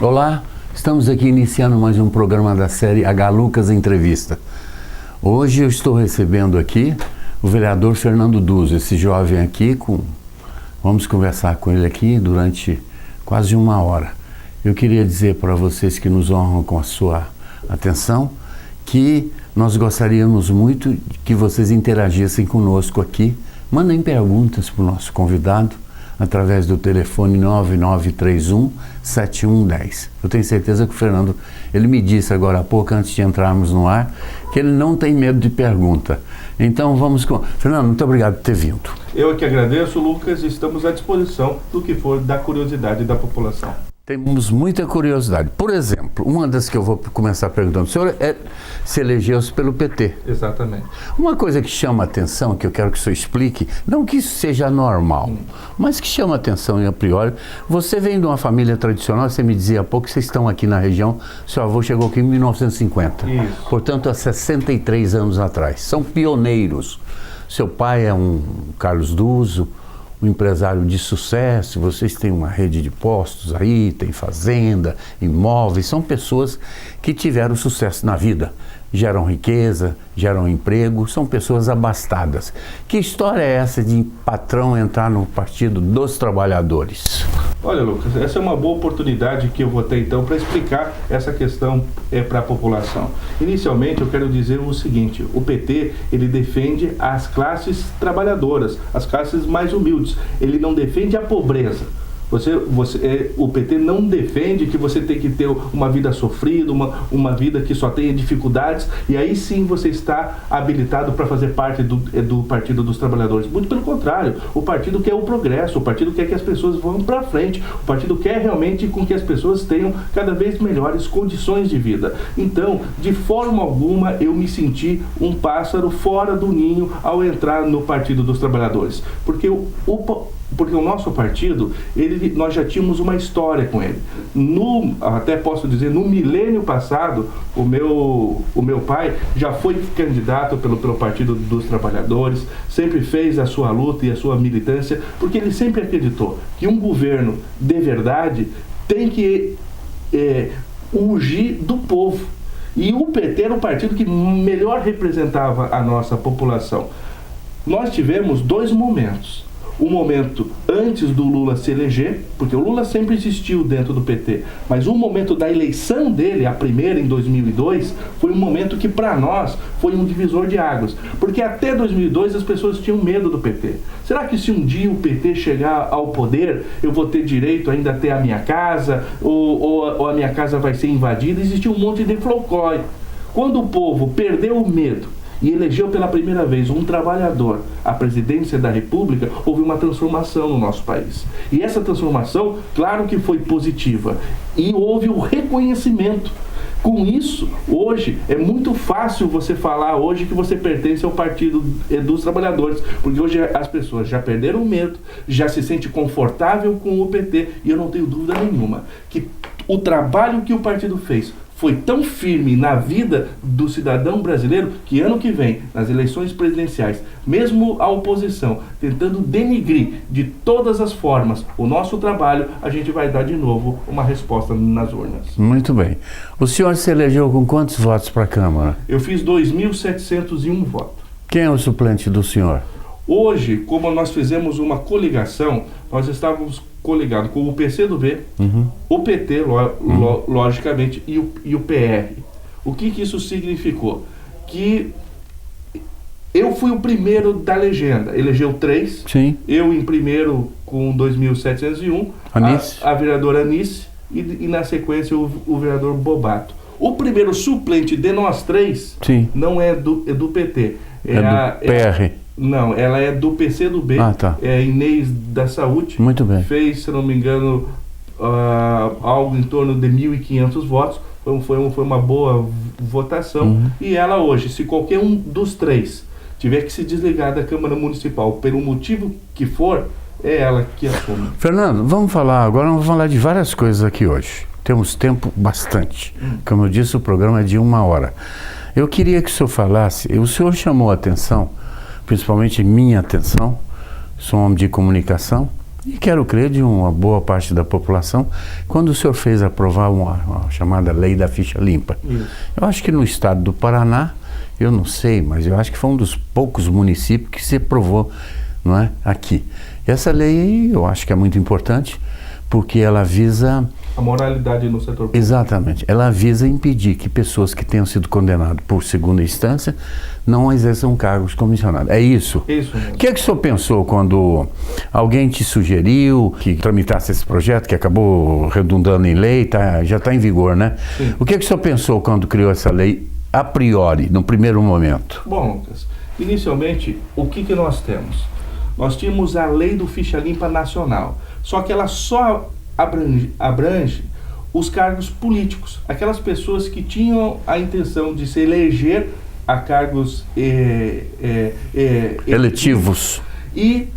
Olá, estamos aqui iniciando mais um programa da série H. Lucas Entrevista. Hoje eu estou recebendo aqui o vereador Fernando Duzzo, esse jovem aqui, vamos conversar com ele aqui durante quase uma hora. Eu queria dizer para vocês que nos honram com a sua atenção que nós gostaríamos muito que vocês interagissem conosco aqui. Mandem perguntas para o nosso convidado através do telefone 9931-7110. Eu tenho certeza que o Fernando, ele me disse agora há pouco, antes de entrarmos no ar, que ele não tem medo de pergunta. Então vamos com... Fernando, muito obrigado por ter vindo. Eu que agradeço, Lucas, e estamos à disposição do que for da curiosidade da população. Temos muita curiosidade. Por exemplo, uma das que eu vou começar perguntando, o senhor se elegeu-se pelo PT. Exatamente. Uma coisa que chama a atenção, que eu quero que o senhor explique, não que isso seja normal, mas que chama a atenção a priori, você vem de uma família tradicional, você me dizia há pouco que vocês estão aqui na região, seu avô chegou aqui em 1950. Isso. Portanto, há 63 anos atrás. São pioneiros. Seu pai é um Carlos Duzzo, um empresário de sucesso, vocês têm uma rede de postos aí, tem fazenda, imóveis, são pessoas que tiveram sucesso na vida, geram riqueza, geram emprego, são pessoas abastadas. Que história é essa de patrão entrar no Partido dos Trabalhadores? Olha, Lucas, essa é uma boa oportunidade que eu vou ter então para explicar essa questão para a população. Inicialmente eu quero dizer o seguinte: o PT ele defende as classes trabalhadoras, as classes mais humildes. Ele não defende a pobreza. O PT não defende que você tem que ter uma vida sofrida, uma vida que só tenha dificuldades, e aí sim você está habilitado para fazer parte do Partido dos Trabalhadores. Muito pelo contrário, o partido quer o progresso, o partido quer que as pessoas vão para frente, o partido quer realmente com que as pessoas tenham cada vez melhores condições de vida. Então, de forma alguma, eu me senti um pássaro fora do ninho ao entrar no Partido dos Trabalhadores, porque o nosso partido, nós já tínhamos uma história com ele. Até posso dizer, no milênio passado, o meu pai já foi candidato pelo Partido dos Trabalhadores, sempre fez a sua luta e a sua militância, porque ele sempre acreditou que um governo de verdade tem que urgir do povo. E o PT era o partido que melhor representava a nossa população. Nós tivemos dois momentos. O momento antes do Lula se eleger, porque o Lula sempre existiu dentro do PT, mas o momento da eleição dele, a primeira em 2002, foi um momento que para nós foi um divisor de águas, porque até 2002 as pessoas tinham medo do PT. Será que se um dia o PT chegar ao poder, eu vou ter direito ainda a ter a minha casa, ou a minha casa vai ser invadida? Existia um monte de folclore. Quando o povo perdeu o medo e elegeu pela primeira vez um trabalhador à presidência da República, houve uma transformação no nosso país. E essa transformação, claro que foi positiva. E houve o reconhecimento. Com isso, hoje, é muito fácil você falar hoje que você pertence ao Partido dos Trabalhadores, porque hoje as pessoas já perderam o medo, já se sentem confortável com o PT, e eu não tenho dúvida nenhuma que o trabalho que o partido fez foi tão firme na vida do cidadão brasileiro que ano que vem, nas eleições presidenciais, mesmo a oposição tentando denigrir de todas as formas o nosso trabalho, a gente vai dar de novo uma resposta nas urnas. Muito bem. O senhor se elegeu com quantos votos para a Câmara? Eu fiz 2.701 votos. Quem é o suplente do senhor? Hoje, como nós fizemos uma coligação, nós estávamos coligados com o PCdoB, o PT, logicamente, e o PR. O que isso significou? Que eu fui o primeiro da legenda, elegeu 3, Sim. Eu em primeiro com 2.701, a vereadora Anice e na sequência o vereador Bobato. O primeiro suplente de nós 3 Sim. não é do PT. É do PR. Não, ela é do PCdoB, tá. É Inês da Saúde. Muito bem. Fez, se não me engano, algo em torno de 1.500 votos. Foi uma boa votação. E ela hoje, se qualquer um dos 3 tiver que se desligar da Câmara Municipal, pelo motivo que for, é ela que assume. Fernando, vamos falar de várias coisas aqui hoje. Temos tempo bastante. Como eu disse, o programa é de 1 hora. Eu queria que o senhor falasse, o senhor chamou a atenção, principalmente minha atenção, sou um homem de comunicação, e quero crer de uma boa parte da população, quando o senhor fez aprovar uma chamada lei da ficha limpa. Isso. Eu acho que no estado do Paraná, eu não sei, mas eu acho que foi um dos poucos municípios que se aprovou, não é, aqui. Essa lei eu acho que é muito importante, porque ela visa... A moralidade no setor público. Exatamente. Ela visa impedir que pessoas que tenham sido condenadas por segunda instância não exerçam cargos comissionados. É isso? Isso mesmo. O que é que o senhor pensou quando alguém te sugeriu que tramitasse esse projeto, que acabou redundando em lei, já está em vigor, né? Sim. O que é que o senhor pensou quando criou essa lei, a priori, no primeiro momento? Bom, Lucas, inicialmente, o que nós temos? Nós tínhamos a lei do ficha limpa nacional, só que ela só abrange os cargos políticos, aquelas pessoas que tinham a intenção de se eleger a cargos eletivos. E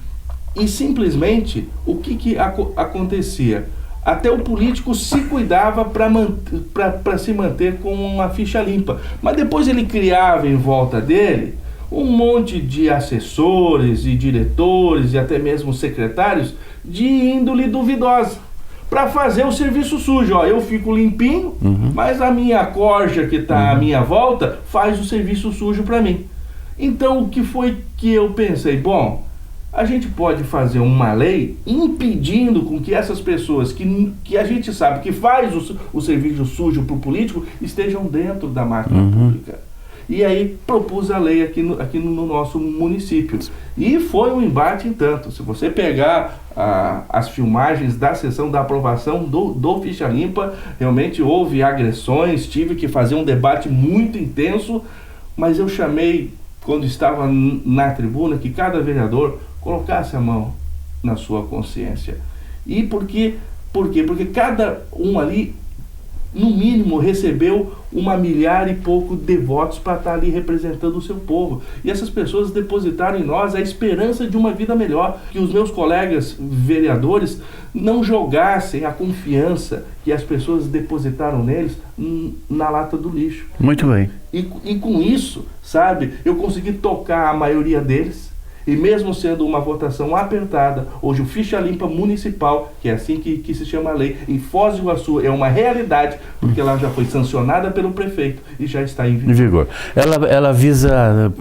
simplesmente, o que acontecia? Até o político se cuidava para se manter com uma ficha limpa, mas depois ele criava em volta dele um monte de assessores e diretores e até mesmo secretários de índole duvidosa, para fazer o serviço sujo. Ó, eu fico limpinho, mas a minha corja que está à minha volta faz o serviço sujo para mim. Então, o que foi que eu pensei? Bom, a gente pode fazer uma lei impedindo com que essas pessoas que a gente sabe que faz o serviço sujo para o político estejam dentro da máquina pública. E aí propus a lei aqui no nosso município. E foi um embate em tanto. Se você pegar as filmagens da sessão da aprovação do Ficha Limpa, realmente houve agressões, tive que fazer um debate muito intenso, mas eu chamei, quando estava na tribuna, que cada vereador colocasse a mão na sua consciência. E por quê? Porque cada um ali, no mínimo, recebeu 1 milhar e pouco de votos para estar ali representando o seu povo. E essas pessoas depositaram em nós a esperança de uma vida melhor, que os meus colegas vereadores não jogassem a confiança que as pessoas depositaram neles na lata do lixo. Muito bem. E com isso, sabe, eu consegui tocar a maioria deles. E mesmo sendo uma votação apertada, hoje o Ficha Limpa Municipal, que é assim que se chama a lei, em Foz do Iguaçu é uma realidade, porque ela já foi sancionada pelo prefeito e já está em vigor. Ela visa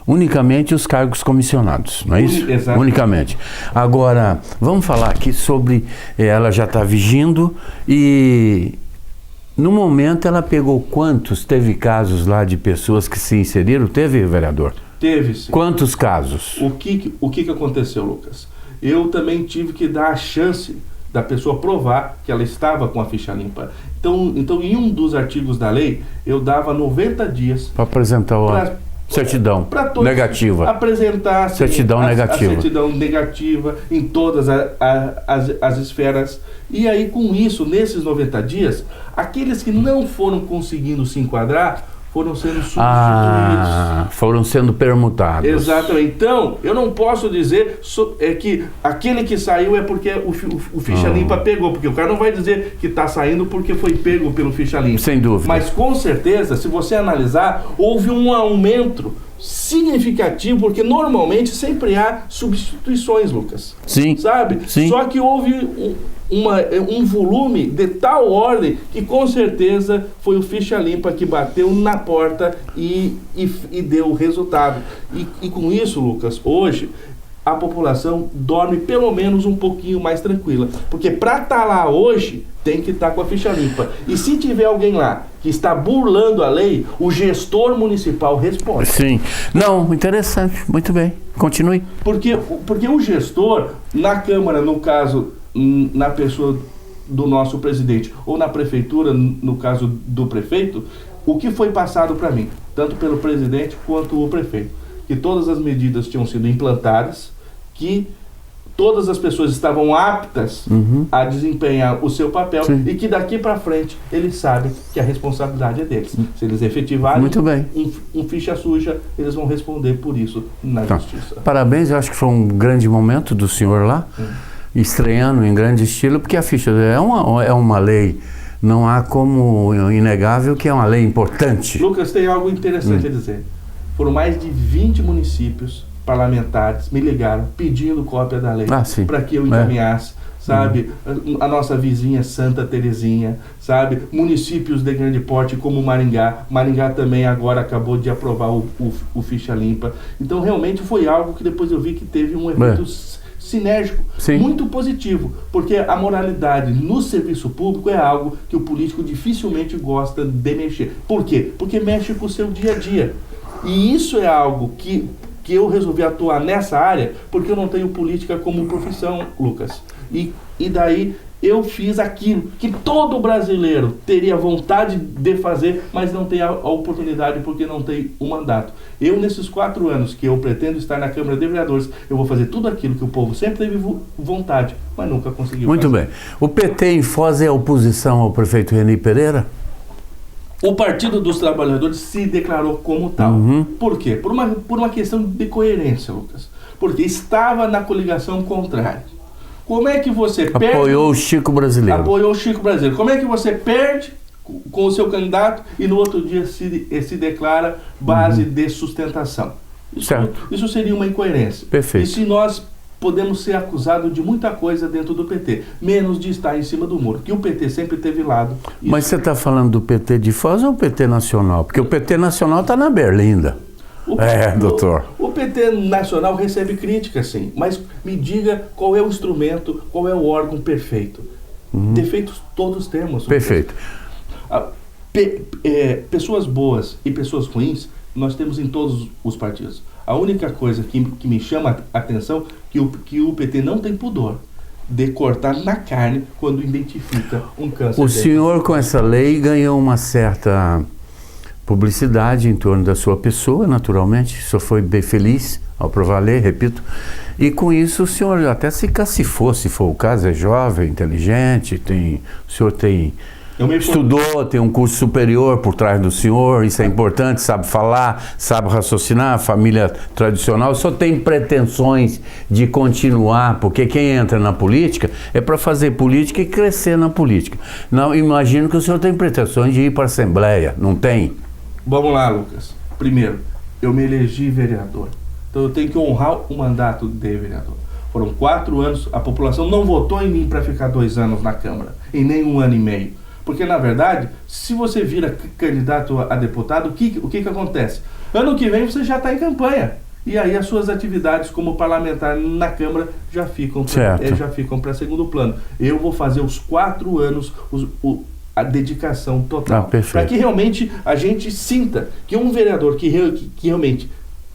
unicamente os cargos comissionados, não é isso? Exatamente. Unicamente. Agora, vamos falar aqui sobre... ela já está vigindo e... No momento ela pegou quantos? Teve casos lá de pessoas que se inseriram? Teve, vereador? Teve, sim. Quantos casos? O que aconteceu, Lucas? Eu também tive que dar a chance da pessoa provar que ela estava com a ficha limpa. Então em um dos artigos da lei, eu dava 90 dias para apresentar a certidão negativa. Apresentar certidão negativa. A certidão negativa em todas as esferas. E aí, com isso, nesses 90 dias, aqueles que não foram conseguindo se enquadrar foram sendo substituídos. Foram sendo permutados. Exatamente. Então, eu não posso dizer que aquele que saiu é porque o Ficha Limpa pegou, porque o cara não vai dizer que está saindo porque foi pego pelo Ficha Limpa. Sem dúvida. Mas, com certeza, se você analisar, houve um aumento significativo, porque normalmente sempre há substituições, Lucas. Sim. Sabe? Sim. Só que houve um volume de tal ordem que com certeza foi o Ficha Limpa que bateu na porta e deu o resultado. E com isso, Lucas, hoje a população dorme pelo menos um pouquinho mais tranquila, porque para estar lá hoje tem que estar com a ficha limpa. E se tiver alguém lá que está burlando a lei, o gestor municipal responde. Sim. Não, interessante. Muito bem. Continue. Porque o gestor, na Câmara, no caso, na pessoa do nosso presidente, ou na prefeitura, no caso do prefeito, o que foi passado para mim, tanto pelo presidente quanto o prefeito, que todas as medidas tinham sido implantadas, que todas as pessoas estavam aptas a desempenhar o seu papel. Sim. E que daqui para frente eles sabem que a responsabilidade é deles. Se eles efetivarem um ficha suja, eles vão responder por isso na justiça. Parabéns, eu acho que foi um grande momento do senhor lá, estreando em grande estilo, porque a ficha é uma lei, não há como inegável que é uma lei importante. Lucas, tem algo interessante a dizer. Foram mais de 20 municípios parlamentares me ligaram pedindo cópia da lei para que eu encaminhasse, sabe? A nossa vizinha Santa Terezinha, sabe? Municípios de grande porte como Maringá. Maringá também agora acabou de aprovar o ficha limpa. Então realmente foi algo que depois eu vi que teve um efeito sinérgico, muito positivo, porque a moralidade no serviço público é algo que o político dificilmente gosta de mexer. Por quê? Porque mexe com o seu dia a dia. E isso é algo que eu resolvi atuar nessa área porque eu não tenho política como profissão, Lucas. E daí eu fiz aquilo que todo brasileiro teria vontade de fazer, mas não tem a oportunidade porque não tem o mandato. Eu, nesses 4 anos que eu pretendo estar na Câmara de Vereadores, eu vou fazer tudo aquilo que o povo sempre teve vontade, mas nunca conseguiu fazer. Muito bem. O PT em Foz é oposição ao prefeito Reni Pereira? O Partido dos Trabalhadores se declarou como tal. Por quê? Por uma questão de coerência, Lucas. Porque estava na coligação contrária. Como é que você perde... Apoiou o Chico Brasileiro. Apoiou o Chico Brasileiro. Como é que você perde com o seu candidato e no outro dia se declara base de sustentação? Isso seria uma incoerência. Perfeito. E se nós podemos ser acusados de muita coisa dentro do PT, menos de estar em cima do muro, que o PT sempre teve lado. Mas você está falando do PT de Foz ou o PT nacional? Porque o PT nacional está na Berlinda. Doutor. O PT nacional recebe crítica, sim, mas me diga qual é o instrumento, qual é o órgão perfeito. Defeitos todos temos. Perfeito. Pessoas boas e pessoas ruins, nós temos em todos os partidos. A única coisa que me chama a atenção é que o PT não tem pudor de cortar na carne quando identifica um câncer. O senhor, com essa lei, ganhou uma certa publicidade em torno da sua pessoa, naturalmente. O senhor foi bem feliz ao aprovar a lei, repito. E com isso o senhor até se cacifou, se for o caso, é jovem, inteligente, o senhor estudou, tem um curso superior por trás do senhor, isso é importante, sabe falar, sabe raciocinar, família tradicional. O senhor tem pretensões de continuar, porque quem entra na política é para fazer política e crescer na política. Não, imagino que o senhor tem pretensões de ir para a Assembleia, não tem? Vamos lá, Lucas. Primeiro, eu me elegi vereador, então eu tenho que honrar o mandato de vereador. Foram 4 anos, a população não votou em mim para ficar 2 anos na Câmara, e nem 1 ano e meio. Porque, na verdade, se você vira candidato a deputado, o que acontece? Ano que vem você já está em campanha. E aí as suas atividades como parlamentar na Câmara já ficam para segundo plano. Eu vou fazer os 4 anos a dedicação total. Para que realmente a gente sinta que um vereador que realmente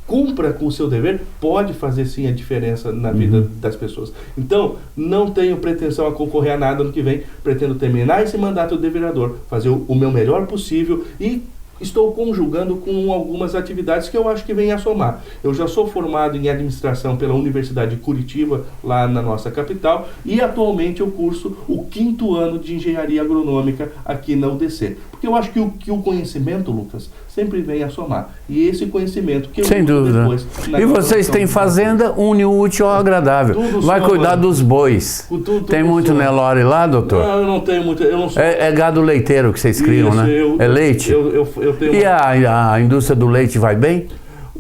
cumpra com o seu dever, pode fazer sim a diferença na vida das pessoas. Então, não tenho pretensão a concorrer a nada no que vem, pretendo terminar esse mandato de vereador, fazer o meu melhor possível e estou conjugando com algumas atividades que eu acho que vêm a somar. Eu já sou formado em administração pela Universidade de Curitiba, lá na nossa capital, e atualmente eu curso o 5º ano de engenharia agronômica aqui na UDC. Porque eu acho que o conhecimento, Lucas, sempre vem a somar. E esse conhecimento que eu sem dúvida. Depois... E vocês têm fazenda, une o útil ao agradável. Vai cuidar dos bois. Tem muito Nelore lá, doutor? Não, eu não tenho muito. Eu não sou... é gado leiteiro que vocês criam, né? É leite? Eu tenho e a indústria do leite vai bem?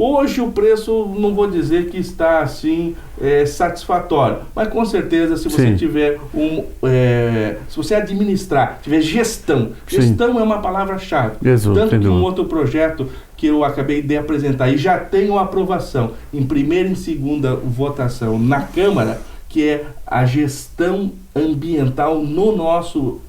Hoje o preço, não vou dizer que está assim satisfatório, mas com certeza se você tiver se você administrar, tiver gestão é uma palavra-chave. Tanto que um outro projeto que eu acabei de apresentar e já tenho aprovação em primeira e segunda votação na Câmara, que é a gestão ambiental no nosso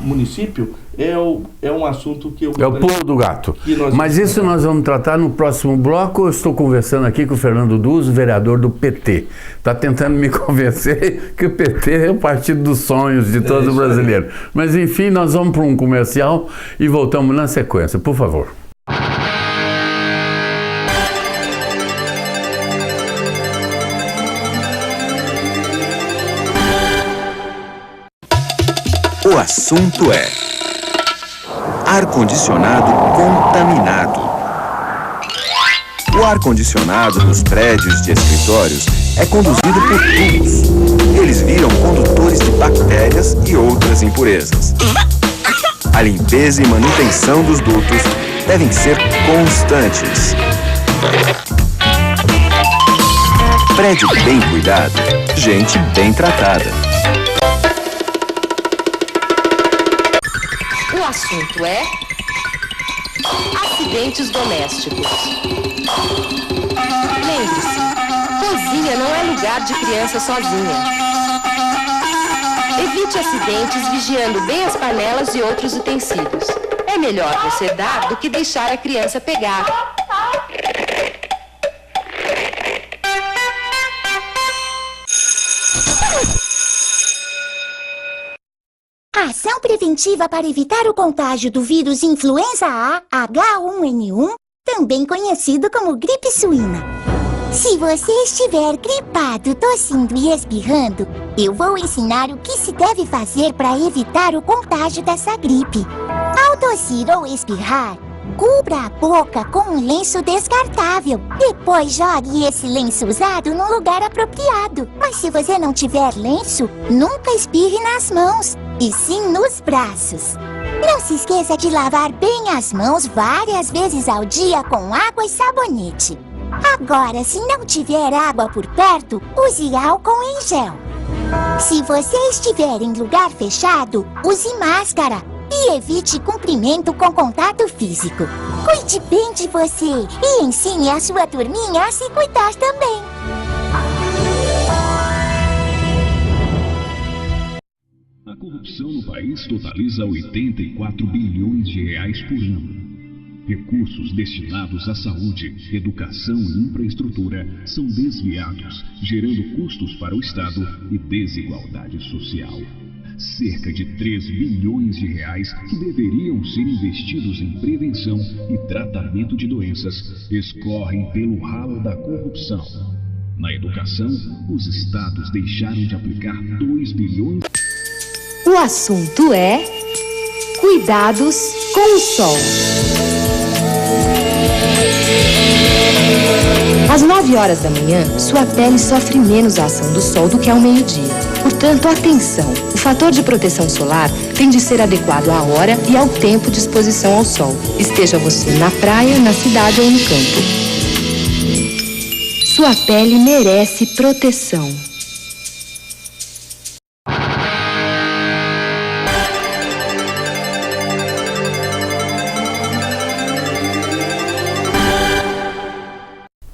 município, é um assunto que eu... É o pulo do gato. Mas isso nós vamos tratar no próximo bloco. Eu estou conversando aqui com o Fernando Duzzo, vereador do PT. Está tentando me convencer que o PT é o partido dos sonhos de todo brasileiro. Mas enfim, nós vamos para um comercial e voltamos na sequência, por favor. O assunto é ar-condicionado contaminado. O ar-condicionado dos prédios de escritórios é conduzido por tubos. Eles viram condutores de bactérias e outras impurezas. A limpeza e manutenção dos dutos devem ser constantes. Prédio bem cuidado, gente bem tratada. O assunto é acidentes domésticos. Lembre-se, cozinha não é lugar de criança sozinha. Evite acidentes vigiando bem as panelas e outros utensílios. É melhor você dar do que deixar a criança pegar. Ação preventiva para evitar o contágio do vírus influenza A, H1N1, também conhecido como gripe suína. Se você estiver gripado, tossindo e espirrando, eu vou ensinar o que se deve fazer para evitar o contágio dessa gripe. Ao tossir ou espirrar, cubra a boca com um lenço descartável. Depois jogue esse lenço usado no lugar apropriado. Mas se você não tiver lenço, nunca espirre nas mãos, e sim nos braços. Não se esqueça de lavar bem as mãos várias vezes ao dia com água e sabonete. Agora, se não tiver água por perto, use álcool em gel. Se você estiver em lugar fechado, use máscara e evite cumprimento com contato físico. Cuide bem de você e ensine a sua turminha a se cuidar também. A corrupção no país totaliza 84 bilhões de reais por ano. Recursos destinados à saúde, educação e infraestrutura são desviados, gerando custos para o Estado e desigualdade social. Cerca de 3 bilhões de reais que deveriam ser investidos em prevenção e tratamento de doenças escorrem pelo ralo da corrupção. Na educação, os estados deixaram de aplicar 2 bilhões. O assunto é cuidados com o sol. Às 9 horas da manhã, sua pele sofre menos a ação do sol do que ao meio-dia. Portanto, atenção! O fator de proteção solar tem de ser adequado à hora e ao tempo de exposição ao sol. Esteja você na praia, na cidade ou no campo. Sua pele merece proteção.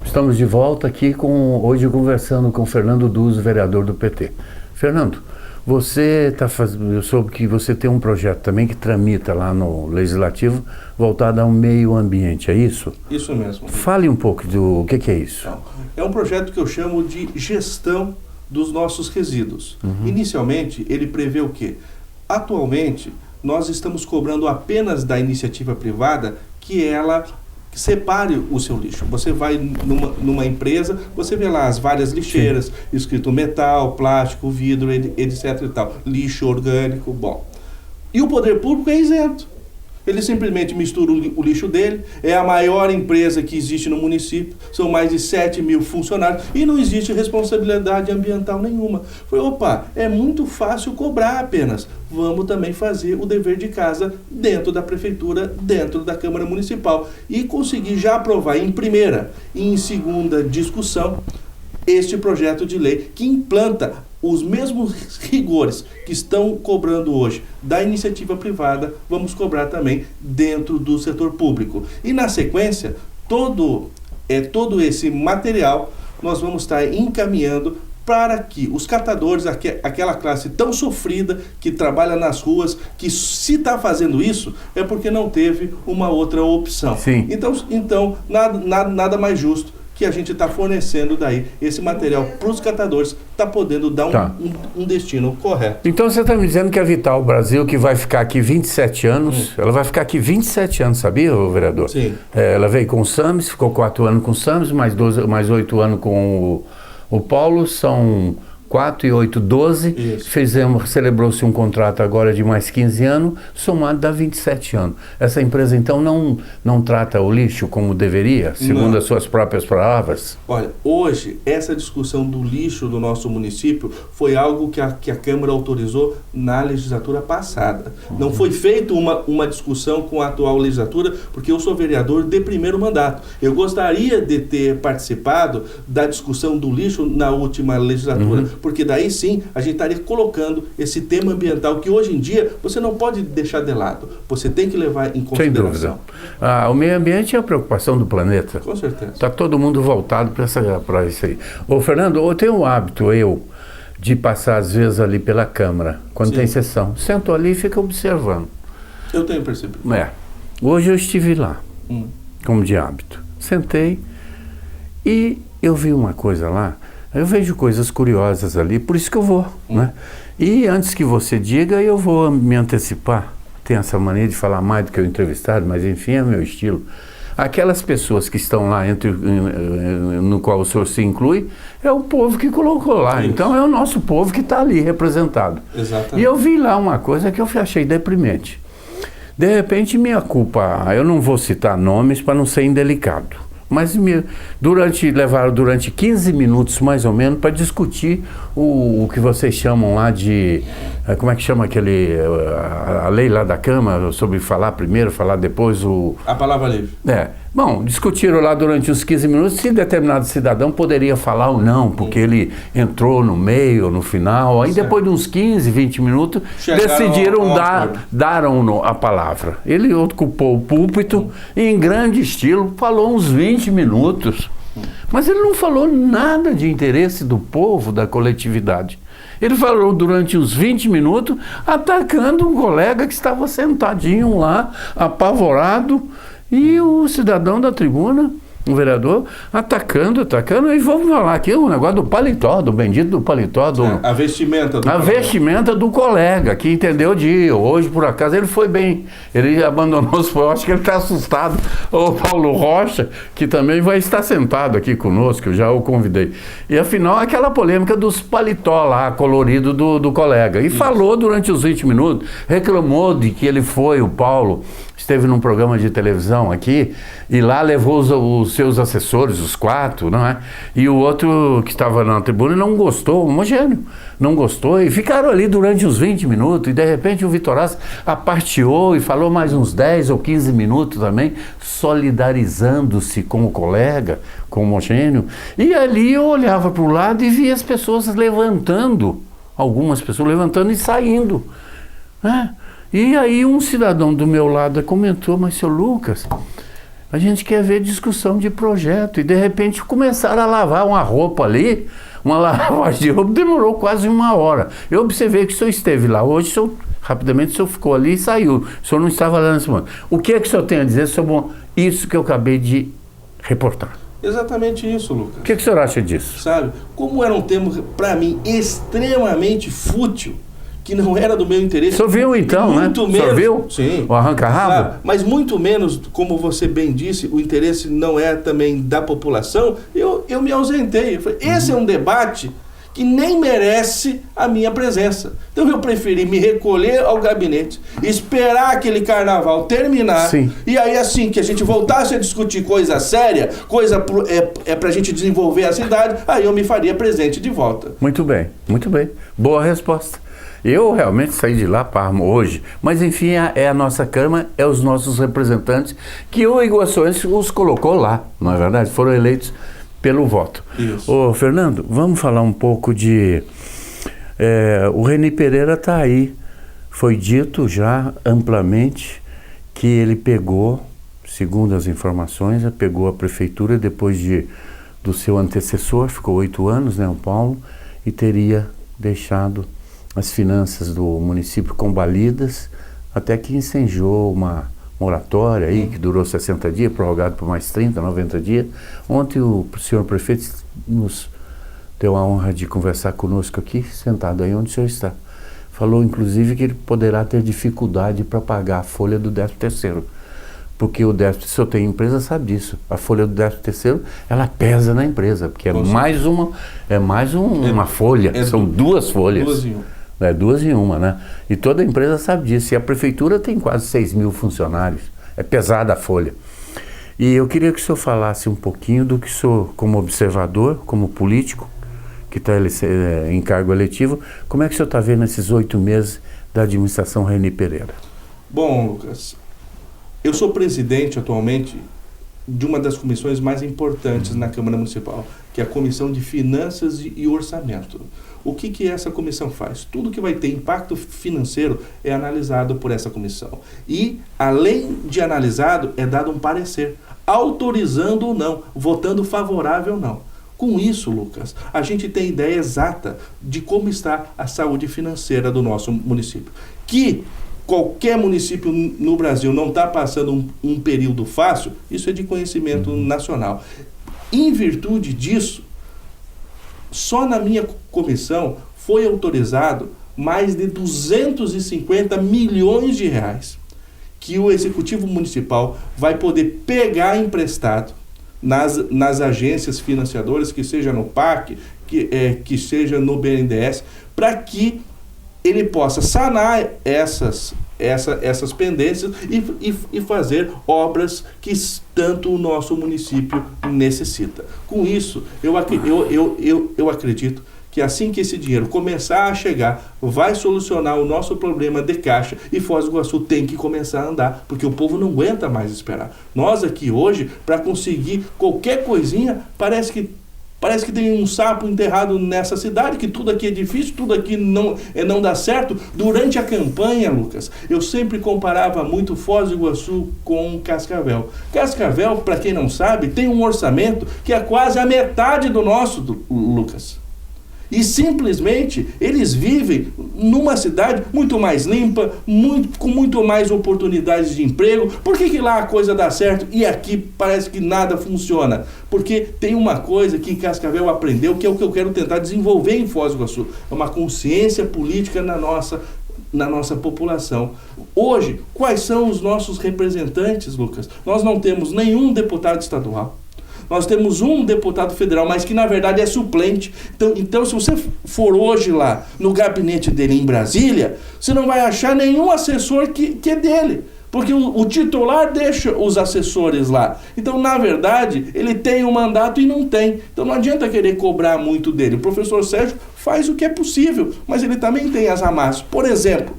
Estamos de volta aqui hoje conversando com Fernando Duzzi, vereador do PT. Fernando, eu soube que você tem um projeto também que tramita lá no Legislativo voltado ao meio ambiente, é isso? Isso mesmo. Fale um pouco do que é isso. É um projeto que eu chamo de gestão dos nossos resíduos. Inicialmente, ele prevê o quê? Atualmente, nós estamos cobrando apenas da iniciativa privada que ela separe o seu lixo. Você vai numa empresa, você vê lá as várias lixeiras, escrito metal, plástico, vidro, etc e tal. Lixo orgânico, bom. E o poder público é isento. Ele simplesmente mistura o lixo dele, é a maior empresa que existe no município, são mais de 7 mil funcionários e não existe responsabilidade ambiental nenhuma. Foi, opa, é muito fácil cobrar apenas, vamos também fazer o dever de casa dentro da prefeitura, dentro da Câmara Municipal e conseguir já aprovar em primeira e em segunda discussão este projeto de lei que implanta os mesmos rigores que estão cobrando hoje da iniciativa privada, vamos cobrar também dentro do setor público. E na sequência, todo esse material nós vamos estar encaminhando para que os catadores, aquela classe tão sofrida que trabalha nas ruas, que se está fazendo isso é porque não teve uma outra opção. Sim. Então nada mais justo que a gente está fornecendo daí esse material para os catadores, está podendo dar um destino correto. Então você está me dizendo que a Vital Brasil, que vai ficar aqui 27 anos, ela vai ficar aqui 27 anos, sabia, vereador? Sim. Ela veio com o SAMS, ficou 4 anos com o SAMS, mais 8 anos com o Paulo, são 4 e 8, 12. Celebrou-se um contrato agora de mais 15 anos, somado dá 27 anos. Essa empresa, então, não trata o lixo como deveria, segundo as suas próprias palavras? Olha, hoje, essa discussão do lixo do nosso município foi algo que a Câmara autorizou na legislatura passada. Não foi feita uma discussão com a atual legislatura, porque eu sou vereador de primeiro mandato. Eu gostaria de ter participado da discussão do lixo na última legislatura, porque daí sim a gente estaria colocando esse tema ambiental que hoje em dia você não pode deixar de lado, você tem que levar em consideração. Sem dúvida. O meio ambiente é a preocupação do planeta. Com certeza. Está todo mundo voltado para isso aí. Ô Fernando, eu tenho um hábito, de passar às vezes ali pela Câmara, quando tem sessão. Sento ali e fico observando. Eu tenho percebido. Hoje eu estive lá, como de hábito. Sentei e eu vi uma coisa lá. Eu vejo coisas curiosas ali, por isso que eu vou, né? E antes que você diga, eu vou me antecipar. Tem essa mania de falar mais do que o entrevistado, mas enfim, é meu estilo. Aquelas pessoas que estão lá, no qual o senhor se inclui, é o povo que colocou lá. Isso. Então é o nosso povo que está ali representado. Exatamente. E eu vi lá uma coisa que eu achei deprimente. De repente, minha culpa, eu não vou citar nomes para não ser indelicado. Mas levaram durante 15 minutos, mais ou menos, para discutir o que vocês chamam lá de... Como é que chama a lei lá da Câmara, sobre falar primeiro, falar depois, a palavra livre. Bom, discutiram lá durante uns 15 minutos se determinado cidadão poderia falar ou não, porque ele entrou no meio, no final. Aí depois de uns 15, 20 minutos, decidiram daram a palavra. Ele ocupou o púlpito e, em grande estilo, falou uns 20 minutos. Mas ele não falou nada de interesse do povo, da coletividade. Ele falou durante uns 20 minutos, atacando um colega que estava sentadinho lá, apavorado, e o cidadão da tribuna, um vereador, atacando, e vamos falar aqui o negócio do paletó, do bendito do paletó. A vestimenta do vestimenta do colega, que entendeu de ir. Hoje, por acaso, ele foi bem. Ele abandonou os... Eu acho que ele está assustado. O Paulo Rocha, que também vai estar sentado aqui conosco, eu já o convidei. E afinal, aquela polêmica dos paletó lá, colorido do colega. E falou durante os 20 minutos, reclamou de que ele foi, o Paulo... Esteve num programa de televisão aqui e lá levou os seus assessores, os 4, não é? E o outro que estava na tribuna não gostou, homogêneo, não gostou e ficaram ali durante uns 20 minutos e de repente o Vitorazzi aparteou e falou mais uns 10 ou 15 minutos também, solidarizando-se com o colega, com o homogêneo. E ali eu olhava para o lado e via as pessoas levantando, algumas pessoas levantando e saindo, né? E aí um cidadão do meu lado comentou, mas seu Lucas, a gente quer ver discussão de projeto. E de repente começaram a lavar uma roupa ali, uma lavagem de roupa, demorou quase 1 hora. Eu observei que o senhor esteve lá hoje, rapidamente o senhor ficou ali e saiu. O senhor não estava lá nesse momento. O que é que o senhor tem a dizer sobre isso que eu acabei de reportar? Exatamente isso, Lucas. O que o senhor acha disso? Sabe, como era um tema, para mim, extremamente fútil, que não era do meu interesse. O senhor viu então, muito né? Menos, o senhor viu? Sim. O arranca-rabo? Mas muito menos, como você bem disse, o interesse não é também da população, eu me ausentei. Eu falei, esse é um debate que nem merece a minha presença. Então eu preferi me recolher ao gabinete, esperar aquele carnaval terminar, Sim. E aí assim que a gente voltasse a discutir coisa séria, pra gente desenvolver a cidade, aí eu me faria presente de volta. Muito bem, muito bem. Boa resposta. Eu realmente saí de lá para hoje, mas enfim, é a nossa Câmara, é os nossos representantes, que o iguaçuense os colocou lá, não é verdade? Foram eleitos pelo voto. Isso. Ô Fernando, vamos falar um pouco de... o Reni Pereira está aí, foi dito já amplamente que ele pegou, segundo as informações, pegou a prefeitura depois do seu antecessor, ficou 8 anos, né, o Paulo, e teria deixado as finanças do município combalidas, até que incendiou uma moratória aí, que durou 60 dias, prorrogado por mais 30, 90 dias. Ontem o senhor prefeito nos deu a honra de conversar conosco aqui, sentado aí onde o senhor está. Falou, inclusive, que ele poderá ter dificuldade para pagar a folha do 13º. Porque o déficit, se eu tenho empresa, sabe disso. A folha do déficit terceiro, ela pesa na empresa, porque é mais uma folha, são duas folhas. Duas em uma. É 2 em 1, né? E toda empresa sabe disso. E a prefeitura tem quase 6 mil funcionários. É pesada a folha. E eu queria que o senhor falasse um pouquinho do que o senhor, como observador, como político, que está em cargo eletivo, como é que o senhor está vendo esses 8 meses da administração Rainy Pereira? Bom, Lucas, eu sou presidente atualmente de uma das comissões mais importantes na Câmara Municipal, que é a Comissão de Finanças e Orçamento. O que essa comissão faz? Tudo que vai ter impacto financeiro é analisado por essa comissão. E, além de analisado, é dado um parecer, autorizando ou não, votando favorável ou não. Com isso, Lucas, a gente tem ideia exata de como está a saúde financeira do nosso município. Que qualquer município no Brasil não está passando um período fácil, isso é de conhecimento nacional. Em virtude disso, só na minha comissão foi autorizado mais de 250 milhões de reais que o Executivo Municipal vai poder pegar emprestado nas agências financiadoras, que seja no PAC, que seja no BNDES, para que ele possa sanar essas pendências e fazer obras que tanto o nosso município necessita. Com isso, eu acredito que assim que esse dinheiro começar a chegar, vai solucionar o nosso problema de caixa e Foz do Iguaçu tem que começar a andar, porque o povo não aguenta mais esperar. Nós aqui hoje, para conseguir qualquer coisinha, parece que tem um sapo enterrado nessa cidade, que tudo aqui é difícil, tudo aqui não dá certo. Durante a campanha, Lucas, eu sempre comparava muito Foz do Iguaçu com Cascavel. Cascavel, para quem não sabe, tem um orçamento que é quase a metade do nosso, Lucas. E simplesmente eles vivem numa cidade muito mais limpa, com muito mais oportunidades de emprego. Por que lá a coisa dá certo e aqui parece que nada funciona? Porque tem uma coisa que Cascavel aprendeu, que é o que eu quero tentar desenvolver em Foz do Iguaçu. É uma consciência política na nossa população. Hoje, quais são os nossos representantes, Lucas? Nós não temos nenhum deputado estadual. Nós temos um deputado federal, mas que na verdade é suplente. Então, se você for hoje lá no gabinete dele em Brasília, você não vai achar nenhum assessor que é dele. Porque o titular deixa os assessores lá. Então, na verdade, ele tem um mandato e não tem. Então, não adianta querer cobrar muito dele. O professor Sérgio faz o que é possível, mas ele também tem as amassos. Por exemplo,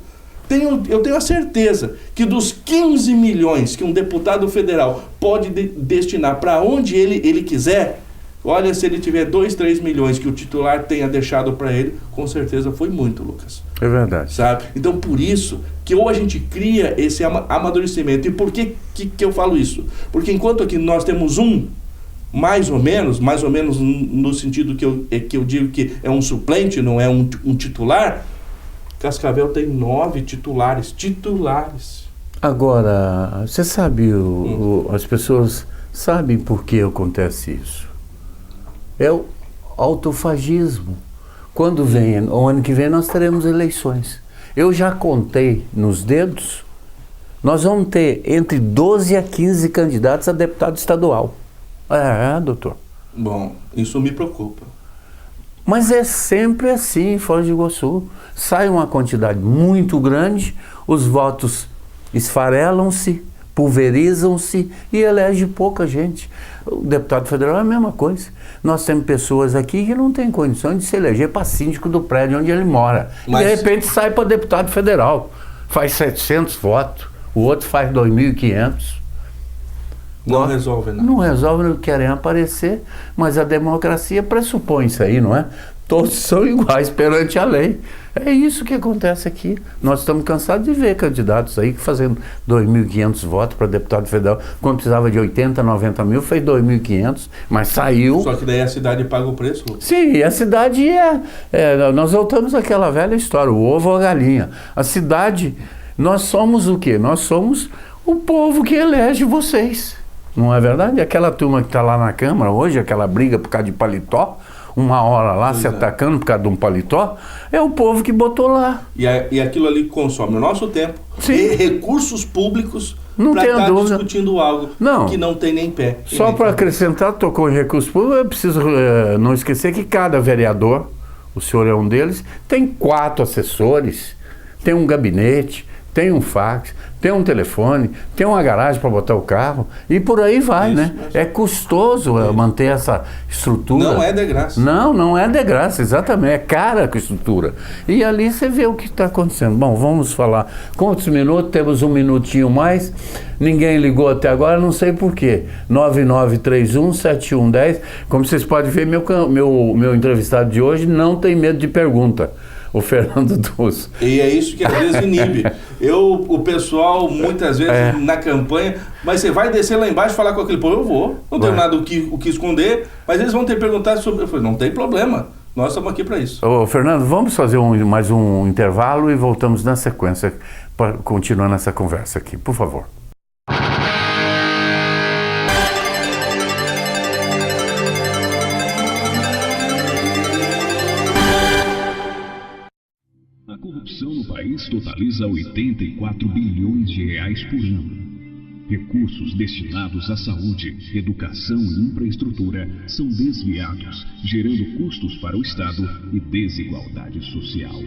eu tenho a certeza que dos 15 milhões que um deputado federal pode destinar para onde ele quiser, olha, se ele tiver 2, 3 milhões que o titular tenha deixado para ele, com certeza foi muito, Lucas. É verdade. Sabe? Então, por isso que ou a gente cria esse amadurecimento. E por que eu falo isso? Porque enquanto aqui nós temos mais ou menos no sentido que eu digo que é um suplente, não é um titular, Cascavel tem 9 titulares. Agora, você sabe, as pessoas sabem por que acontece isso. É o autofagismo. Quando vem, o ano que vem nós teremos eleições. Eu já contei nos dedos, nós vamos ter entre 12 a 15 candidatos a deputado estadual. Doutor. Bom, isso me preocupa. Mas é sempre assim em Foz do Iguaçu. Sai uma quantidade muito grande, os votos esfarelam-se, pulverizam-se e elege pouca gente. O deputado federal é a mesma coisa. Nós temos pessoas aqui que não têm condições de se eleger para síndico do prédio onde ele mora. Mas... E de repente sai para deputado federal, faz 700 votos, o outro faz 2.500. Não resolve nada. Não resolve, não querem aparecer, mas a democracia pressupõe isso aí, não é? Todos são iguais perante a lei. É isso que acontece aqui. Nós estamos cansados de ver candidatos aí fazendo 2.500 votos para deputado federal, quando precisava de 80, 90 mil, fez 2.500, mas saiu. Só que daí a cidade paga o preço? Sim, a cidade nós voltamos àquela velha história, o ovo ou a galinha. A cidade, nós somos o quê? Nós somos o povo que elege vocês. Não é verdade? Aquela turma que está lá na Câmara hoje, aquela briga por causa de paletó, uma hora lá se atacando por causa de um paletó, é o povo que botou lá. E aquilo ali consome o nosso tempo e recursos públicos para estar discutindo algo que não tem nem pé. Só para acrescentar, tocou em recursos públicos, eu preciso não esquecer que cada vereador, o senhor é um deles, tem 4 assessores, tem um gabinete, tem um fax, tem um telefone, tem uma garagem para botar o carro e por aí vai, né? É custoso manter essa estrutura. Não é de graça. Não é de graça, exatamente. É cara a estrutura. E ali você vê o que está acontecendo. Bom, vamos falar. Quantos minutos? Temos um minutinho mais. Ninguém ligou até agora, não sei por quê. 9931-7110. Como vocês podem ver, meu entrevistado de hoje não tem medo de pergunta. O Fernando Duz. E é isso que às vezes inibe. O pessoal, muitas vezes, na campanha, mas você vai descer lá embaixo e falar com aquele povo, eu vou. Não tenho nada o que esconder, mas eles vão ter perguntado sobre. Eu falei, não tem problema, nós estamos aqui para isso. Ô, Fernando, vamos fazer mais um intervalo e voltamos na sequência para continuar nessa conversa aqui, por favor. A corrupção no país totaliza 84 bilhões de reais por ano. Recursos destinados à saúde, educação e infraestrutura são desviados, gerando custos para o Estado e desigualdade social.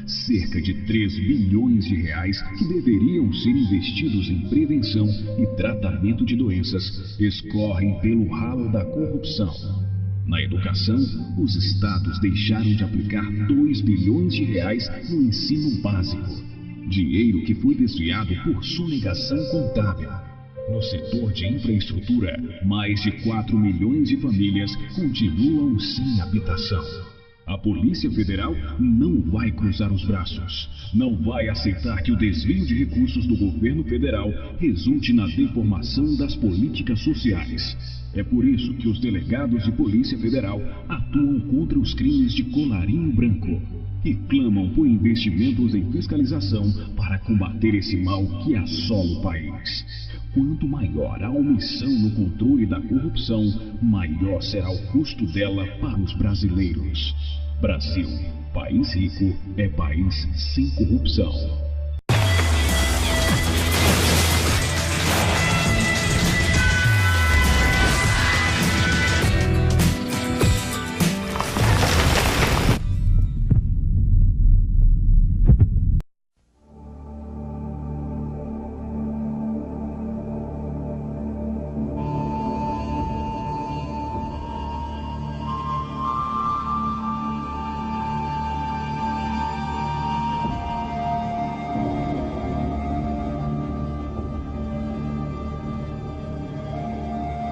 Cerca de 3 bilhões de reais que deveriam ser investidos em prevenção e tratamento de doenças escorrem pelo ralo da corrupção. Na educação, os estados deixaram de aplicar 2 bilhões de reais no ensino básico. Dinheiro que foi desviado por sonegação contábil. No setor de infraestrutura, mais de 4 milhões de famílias continuam sem habitação. A Polícia Federal não vai cruzar os braços. Não vai aceitar que o desvio de recursos do governo federal resulte na deformação das políticas sociais. É por isso que os delegados de Polícia Federal atuam contra os crimes de colarinho branco e clamam por investimentos em fiscalização para combater esse mal que assola o país. Quanto maior a omissão no controle da corrupção, maior será o custo dela para os brasileiros. Brasil, país rico, é país sem corrupção.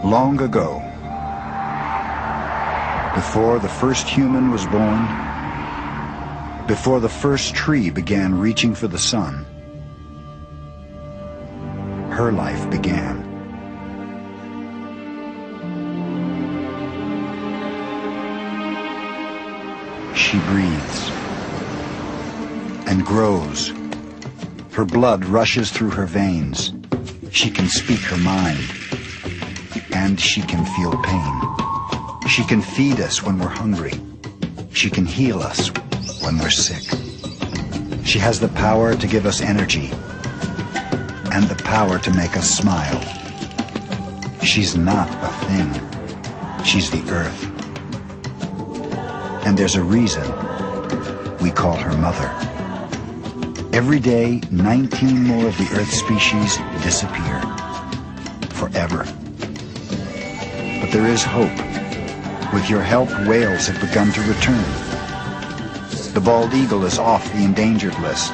Long ago, before the first human was born, before the first tree began reaching for the sun, her life began. She breathes and grows. Her blood rushes through her veins. She can speak her mind. And she can feel pain. She can feed us when we're hungry. She can heal us when we're sick. She has the power to give us energy and the power to make us smile. She's not a thing. She's the earth. And there's a reason we call her mother. Every day, 19 more of the Earth species disappear. Forever. But there is hope. With your help, whales have begun to return. The bald eagle is off the endangered list.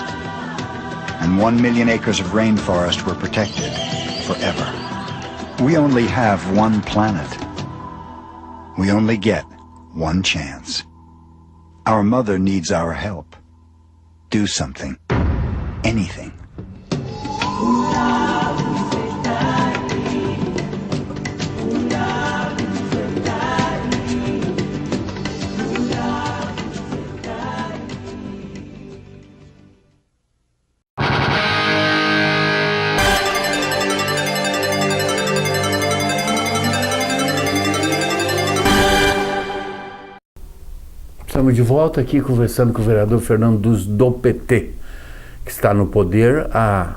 And 1 million acres of rainforest were protected forever. We only have one planet. We only get one chance. Our mother needs our help. Do something. Anything. Estamos de volta aqui conversando com o vereador Fernando Duz, do PT, que está no poder há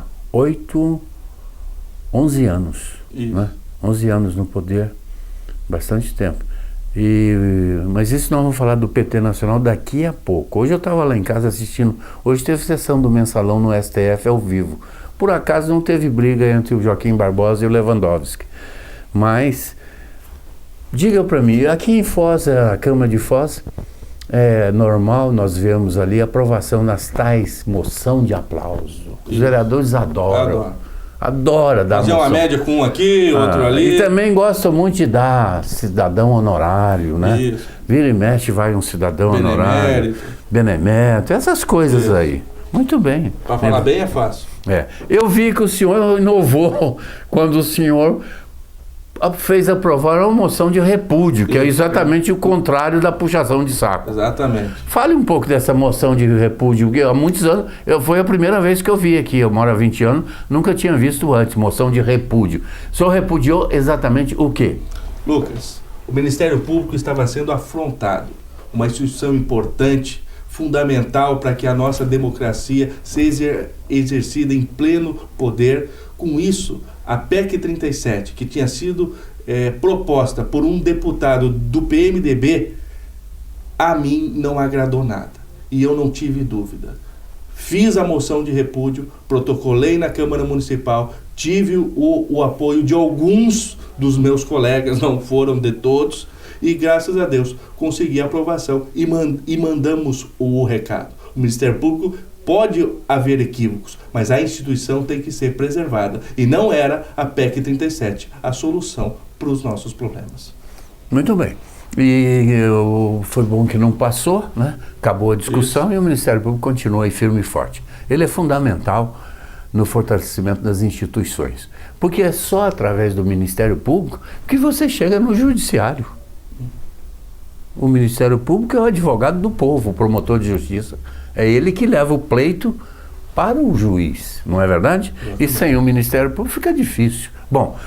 11 anos. Né? 11 anos no poder, bastante tempo. Mas isso nós vamos falar do PT Nacional daqui a pouco. Hoje eu estava lá em casa assistindo, hoje teve sessão do Mensalão no STF ao vivo. Por acaso não teve briga entre o Joaquim Barbosa e o Lewandowski. Mas, diga para mim, aqui em Foz, a Câmara de Foz, é normal nós vemos ali a aprovação nas tais moção de aplauso. Os vereadores adoram. Adora dar fazer uma média com um aqui, outro ali. E também gosta muito de dar cidadão honorário, né? Isso. Vira e mexe, vai um cidadão honorário. Benemérito, essas coisas aí. Muito bem. Para falar bem é fácil. Eu vi que o senhor inovou quando o senhor fez aprovar uma moção de repúdio, que é exatamente o contrário da puxação de saco. Exatamente. Fale um pouco dessa moção de repúdio, porque há muitos anos, foi a primeira vez que eu vi aqui, eu moro há 20 anos, nunca tinha visto antes, moção de repúdio. O senhor repudiou exatamente o quê? Lucas, o Ministério Público estava sendo afrontado, uma instituição importante, fundamental para que a nossa democracia seja exercida em pleno poder. Com isso, a PEC 37, que tinha sido proposta por um deputado do PMDB, a mim não agradou nada. E eu não tive dúvida. Fiz a moção de repúdio, protocolei na Câmara Municipal, tive o apoio de alguns dos meus colegas, não foram de todos, e graças a Deus consegui a aprovação e mandamos o recado. O Ministério Público pode haver equívocos, mas a instituição tem que ser preservada. E não era a PEC 37 a solução para os nossos problemas. Muito bem. Foi bom que não passou, né? Acabou a discussão. Isso. E o Ministério Público continua aí firme e forte. Ele é fundamental no fortalecimento das instituições, porque é só através do Ministério Público que você chega no Judiciário. O Ministério Público é o advogado do povo, o promotor de justiça. É ele que leva o pleito para o juiz, não é verdade? E sem o Ministério Público fica difícil. Bom,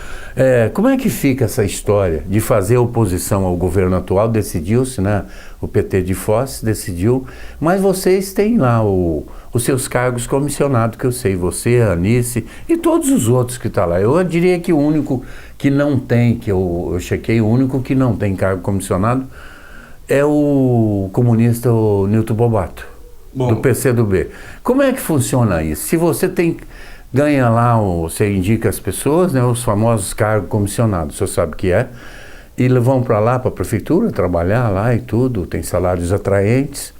como é que fica essa história de fazer oposição ao governo atual? Decidiu-se, né? O PT de Foz decidiu, mas vocês têm lá os seus cargos comissionados, que eu sei, você, a Anice e todos os outros que estão lá. Eu diria que o único que não tem, que eu chequei, o único que não tem cargo comissionado é o comunista o Nilton Bobato. Bom, do PCdoB. Como é que funciona isso? Se você ganha lá, você indica as pessoas, né, os famosos cargos comissionados, o senhor sabe o que é, e vão para lá, para a prefeitura, trabalhar lá e tudo, tem salários atraentes.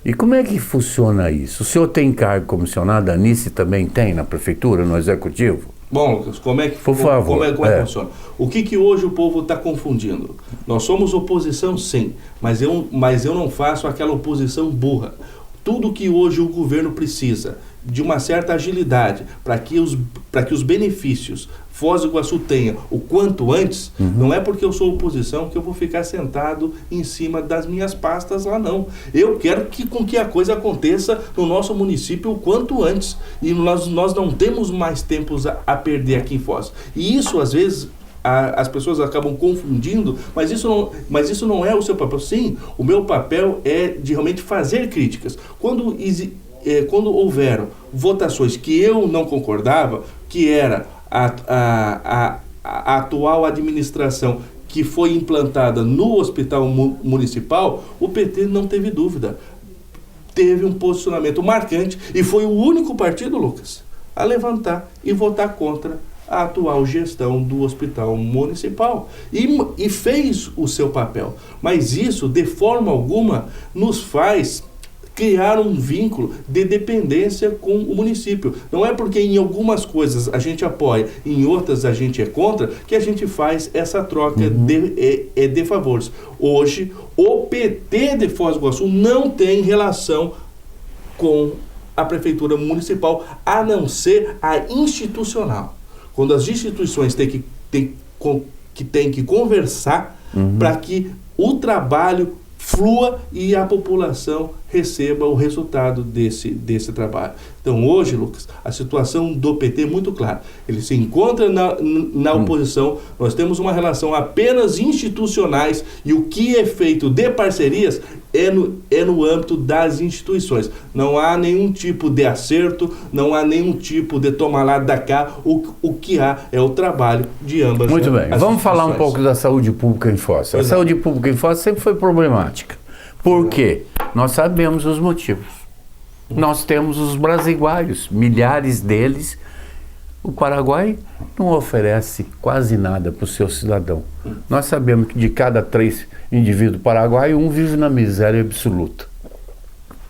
E como é que funciona isso? O senhor tem cargo comissionado, a Anice também tem na prefeitura, no executivo? Bom, Lucas, como é que funciona? O que hoje o povo está confundindo? Nós somos oposição, sim, mas eu não faço aquela oposição burra. Tudo que hoje o governo precisa de uma certa agilidade para que os benefícios Foz do Iguaçu tenha o quanto antes, não é porque eu sou oposição que eu vou ficar sentado em cima das minhas pastas lá, não. Eu quero com que a coisa aconteça no nosso município o quanto antes. E nós não temos mais tempos a perder aqui em Foz. E isso, às vezes, as pessoas acabam confundindo, mas isso não é o seu papel. Sim, o meu papel é de realmente fazer críticas. Quando houveram votações que eu não concordava, que era a atual administração que foi implantada no hospital municipal, o PT não teve dúvida. Teve um posicionamento marcante e foi o único partido, Lucas, a levantar e votar contra a atual gestão do hospital municipal e fez o seu papel. Mas isso, de forma alguma, nos faz criar um vínculo de dependência com o município. Não é porque em algumas coisas a gente apoia, em outras a gente é contra, que a gente faz essa troca de favores. Hoje, o PT de Foz do Iguaçu não tem relação com a prefeitura municipal, a não ser a institucional. Quando as instituições têm que conversar para que o trabalho flua e a população receba o resultado desse trabalho. Então hoje, Lucas, a situação do PT é muito clara. Ele se encontra na oposição, nós temos uma relação apenas institucionais e o que é feito de parcerias é no âmbito das instituições. Não há nenhum tipo de acerto, não há nenhum tipo de tomar lá da cá. O que há é o trabalho de ambas. Muito bem, vamos falar um pouco da saúde pública em Foz. A saúde pública em Foz sempre foi problemática. Por quê? Nós sabemos os motivos. Nós temos os brasiguaios, milhares deles. O Paraguai não oferece quase nada para o seu cidadão. Nós sabemos que de cada 3 indivíduos paraguaios, um vive na miséria absoluta.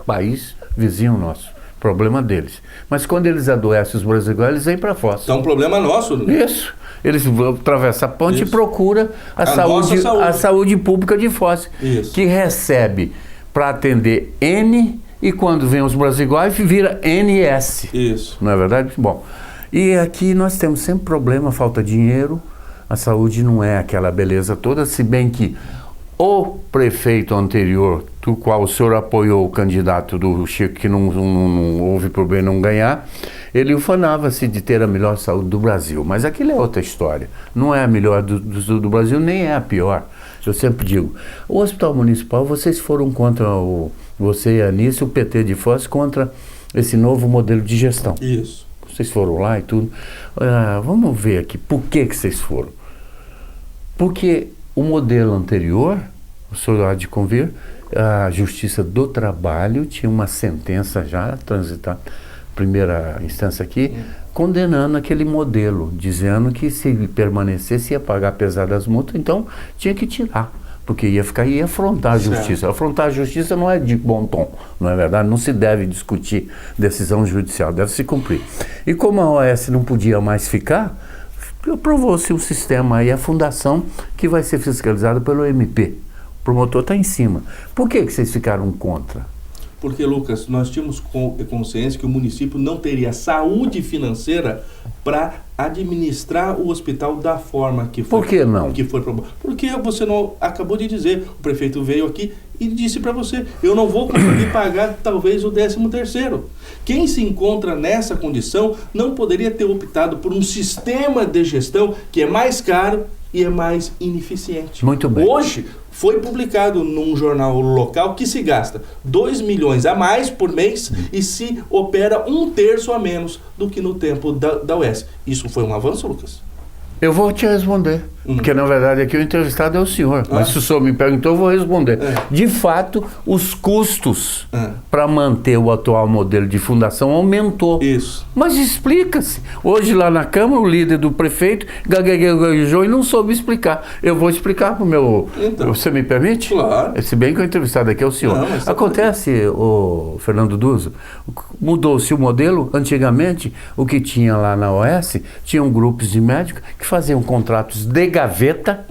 País vizinho nosso, problema deles. Mas quando eles adoecem, os brasileiros, eles vêm para Foz. Então é um problema nosso. Né? Isso. Eles atravessam a ponte e procuram a saúde pública de Foz, que recebe para atender N, e quando vem os brasileiros, vira NS. Isso. Não é verdade? Bom, e aqui nós temos sempre problema, falta dinheiro, a saúde não é aquela beleza toda, se bem que o prefeito anterior, do qual o senhor apoiou o candidato do Chico, que não houve problema não ganhar, ele ufanava-se de ter a melhor saúde do Brasil. Mas aquilo é outra história. Não é a melhor do Brasil, nem é a pior. Eu sempre digo, o Hospital Municipal, vocês foram contra, você e a Anice, o PT de Foz, contra esse novo modelo de gestão. Isso. Vocês foram lá e tudo. Vamos ver aqui, por que vocês foram? Porque o modelo anterior, o senhor há de convir, a Justiça do Trabalho tinha uma sentença já transitada, primeira instância aqui, condenando aquele modelo, dizendo que se ele permanecesse ia pagar pesadas multas, então tinha que tirar, porque ia afrontar a justiça. Certo. Afrontar a justiça não é de bom tom, não é verdade? Não se deve discutir decisão judicial, deve se cumprir. E como a OAS não podia mais ficar, aprovou-se um sistema aí, a fundação, que vai ser fiscalizada pelo MP. O promotor está em cima. Por que vocês ficaram contra? Porque, Lucas, nós tínhamos consciência que o município não teria saúde financeira para administrar o hospital da forma que foi. Por que não? Porque você não acabou de dizer, o prefeito veio aqui e disse para você, eu não vou conseguir pagar talvez o 13º. Quem se encontra nessa condição não poderia ter optado por um sistema de gestão que é mais caro e é mais ineficiente. Muito bem. Hoje foi publicado num jornal local que se gasta 2 milhões a mais por mês e se opera 1/3 a menos do que no tempo da UES. Isso foi um avanço, Lucas? Eu vou te responder, porque na verdade aqui o entrevistado é o senhor, mas se o senhor me perguntou, eu vou responder. De fato, os custos para manter o atual modelo de fundação aumentou. Isso. Mas explica-se. Hoje lá na Câmara, o líder do prefeito gaguejou e não soube explicar. Eu vou explicar para o meu... Então, você me permite? Claro. Se bem que o entrevistado aqui é o senhor. Acontece, o Fernando Duzo, mudou-se o modelo. Antigamente, o que tinha lá na OS, tinham grupos de médicos que faziam contratos de gaveta,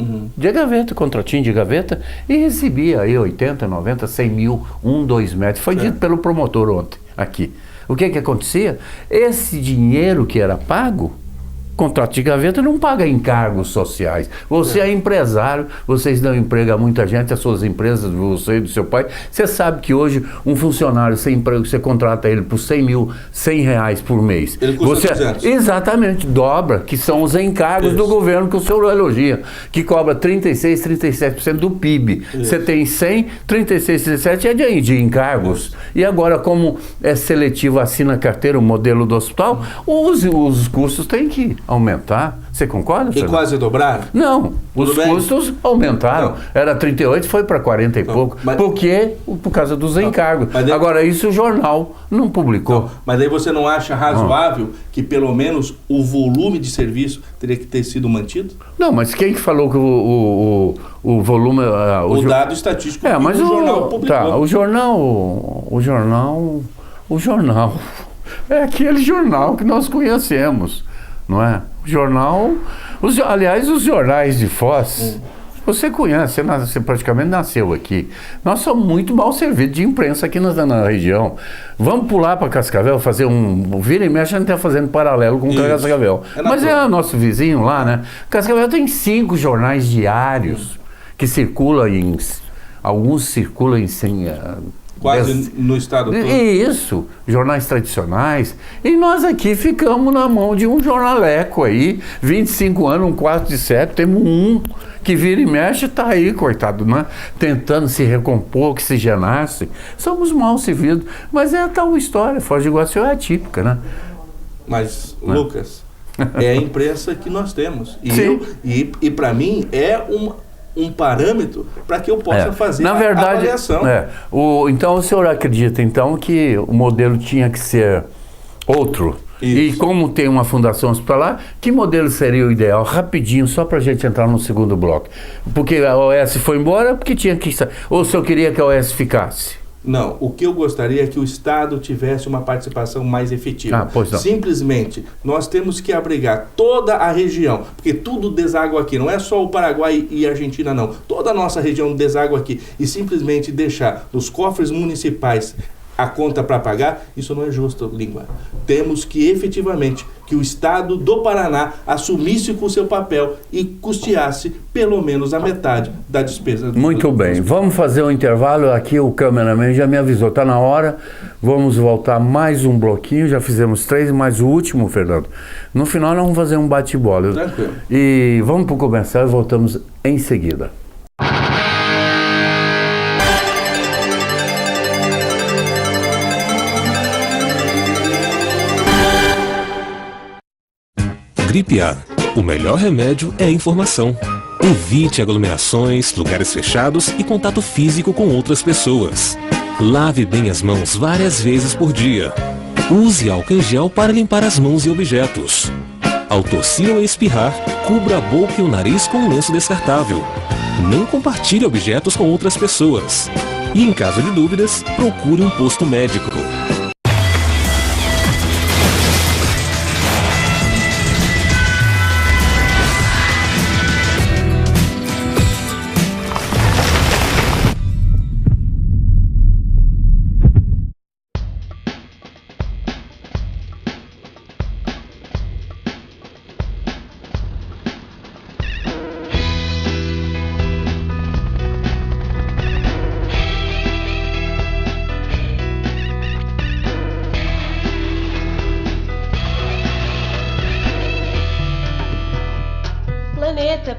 contratinho de gaveta, e recebia aí 80, 90, 100 mil, 2 metros. Foi dito pelo promotor ontem, aqui. O que acontecia? Esse dinheiro que era pago, contrato de gaveta não paga encargos sociais. Você é empresário, vocês dão emprego a muita gente, as suas empresas, você e do seu pai. Você sabe que hoje um funcionário sem emprego, você contrata ele por 100 mil, R$100 por mês. Ele custa 200. Exatamente, dobra, que são os encargos do governo que o senhor elogia, que cobra 36, 37% do PIB. Você tem 100, 36, 37 é de encargos. E agora, como é seletivo, assina a carteira, o modelo do hospital, os custos têm que aumentar. Você concorda, E quase dobraram? Não, os custos aumentaram. Era 38, foi para 40 e pouco. Por causa dos encargos. Agora, isso o jornal não publicou. Mas aí você não acha razoável que pelo menos o volume de serviço teria que ter sido mantido? Não, mas quem que falou que o volume... o dado estatístico mas o jornal publicou. Tá, o jornal é aquele jornal que nós conhecemos. Não é? O jornal... aliás, os jornais de Foz, você conhece, você praticamente nasceu aqui. Nós somos muito mal servidos de imprensa aqui na região. Vamos pular para Cascavel, fazer vira e mexe, a gente está fazendo paralelo com Cascavel. Mas é o nosso vizinho lá, né? Cascavel tem 5 jornais diários que circulam alguns circulam em Quase no estado todo. Isso, jornais tradicionais. E nós aqui ficamos na mão de um jornaleco aí, 25 anos, um quarto de século, temos um que vira e mexe, está aí, coitado, né? Tentando se recompor, oxigenar-se. Somos mal servidos, mas é a tal história, Foz do Iguaçu é atípica, né? Mas, Lucas, é a imprensa que nós temos. E para mim é um parâmetro para que eu possa fazer na verdade, a avaliação. Então o senhor acredita então que o modelo tinha que ser outro? Isso. E como tem uma fundação hospitalar, que modelo seria o ideal? Rapidinho, só para a gente entrar no segundo bloco. Porque a OS foi embora, porque tinha que... Ou o senhor queria que a OS ficasse? Não, o que eu gostaria é que o Estado tivesse uma participação mais efetiva. Pois não. Simplesmente, nós temos que abrigar toda a região, porque tudo deságua aqui, não é só o Paraguai e a Argentina, não. Toda a nossa região deságua aqui. E simplesmente deixar nos cofres municipais a conta para pagar, isso não é justo, Língua. Temos que efetivamente que o Estado do Paraná assumisse com o seu papel e custeasse pelo menos a metade da despesa. Muito bem, vamos fazer um intervalo. Aqui o cameraman já me avisou, está na hora. Vamos voltar mais um bloquinho, já fizemos 3, mais o último, Fernando. No final nós vamos fazer um bate-bola. Tranquilo. E vamos para o comercial e voltamos em seguida. Gripe A. O melhor remédio é a informação. Evite aglomerações, lugares fechados e contato físico com outras pessoas. Lave bem as mãos várias vezes por dia. Use álcool em gel para limpar as mãos e objetos. Ao tossir ou espirrar, cubra a boca e o nariz com um lenço descartável. Não compartilhe objetos com outras pessoas. E em caso de dúvidas, procure um posto médico.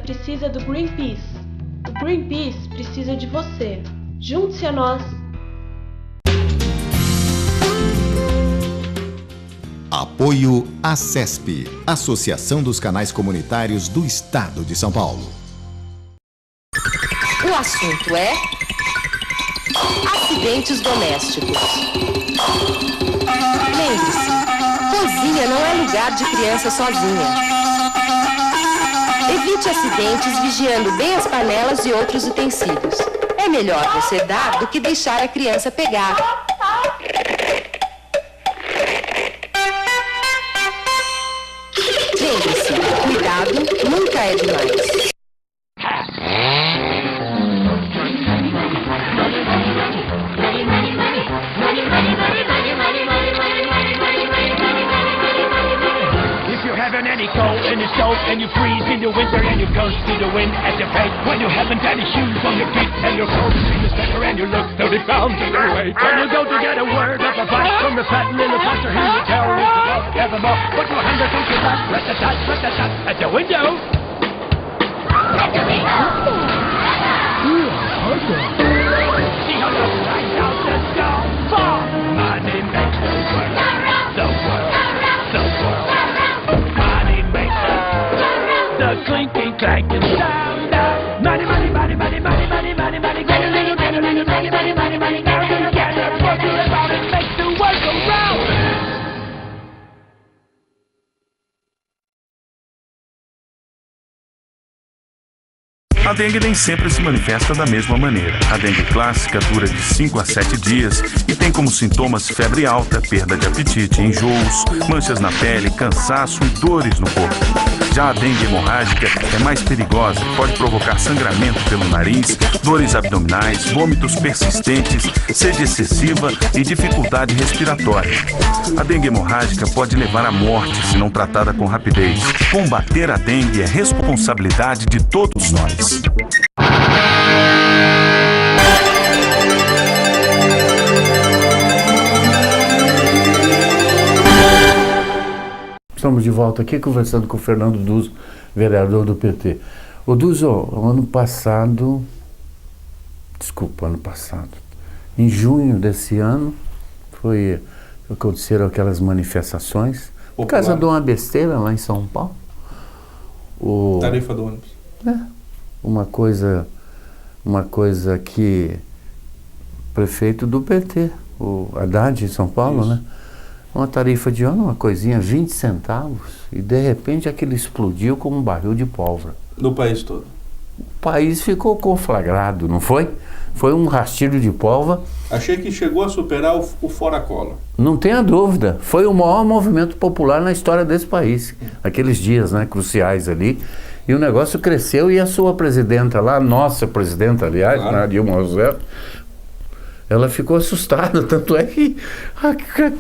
Precisa do Greenpeace. O Greenpeace precisa de você. Junte-se a nós. Apoio ACESP, Associação dos Canais Comunitários do Estado de São Paulo. O assunto é acidentes domésticos. Lembre-se, cozinha não é lugar de criança sozinha. Evite acidentes vigiando bem as panelas e outros utensílios. É melhor você dar do que deixar a criança pegar. Lembre-se, cuidado nunca é demais. Any cold in the stove and you freeze in the winter and you curse to the wind at your face when you haven't any shoes on your feet and your clothes in the sweater and you look 30 pounds overweight. When you go to get a word of advice from the fat little pastor, he will tell you to love evermore. Put your hand up to your back, rat-a-tat, at the window. At the window. See how the lights out the door. For money makes the world, the world, the world. The clinking, clanking sound of money, money, money, money, money, money, money, money, get a little, money, money, money, money, money, gather, work around and make the world go round. A dengue nem sempre se manifesta da mesma maneira. A dengue clássica dura de 5 a 7 dias e tem como sintomas febre alta, perda de apetite, enjoos, manchas na pele, cansaço e dores no corpo. Já a dengue hemorrágica é mais perigosa, pode provocar sangramento pelo nariz, dores abdominais, vômitos persistentes, sede excessiva e dificuldade respiratória. A dengue hemorrágica pode levar à morte se não tratada com rapidez. Combater a dengue é responsabilidade de todos nós. Estamos de volta aqui conversando com o Fernando Duzzo, vereador do PT. O Duzzo, ano passado, em junho desse ano, aconteceram aquelas manifestações, por causa de uma besteira lá em São Paulo. Tarifa do ônibus. Uma coisa que prefeito do PT, o Haddad em São Paulo, né? Uma tarifa de ônibus, uma coisinha, 20 centavos, e de repente aquilo explodiu como um barril de pólvora. No país todo. O país ficou conflagrado, não foi? Foi um rastilho de pólvora. Achei que chegou a superar o Fora Collor. Não tenha dúvida, foi o maior movimento popular na história desse país, aqueles dias, né, cruciais ali, e o negócio cresceu, e a sua presidenta lá, nossa presidenta, aliás, claro, né, Dilma Rousseff, ela ficou assustada, tanto é que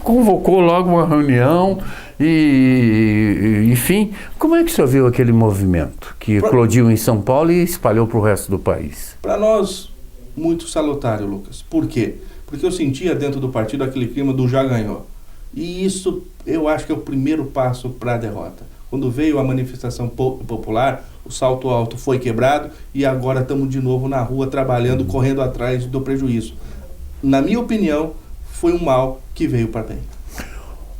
convocou logo uma reunião e enfim, como é que o senhor viu aquele movimento que eclodiu em São Paulo e espalhou para o resto do país? Para nós, muito salutário, Lucas. Por quê? Porque eu sentia dentro do partido aquele clima do já ganhou. E isso eu acho que é o primeiro passo para a derrota. Quando veio a manifestação popular, o salto alto foi quebrado e agora estamos de novo na rua trabalhando, correndo atrás do prejuízo. Na minha opinião, foi um mal que veio para bem.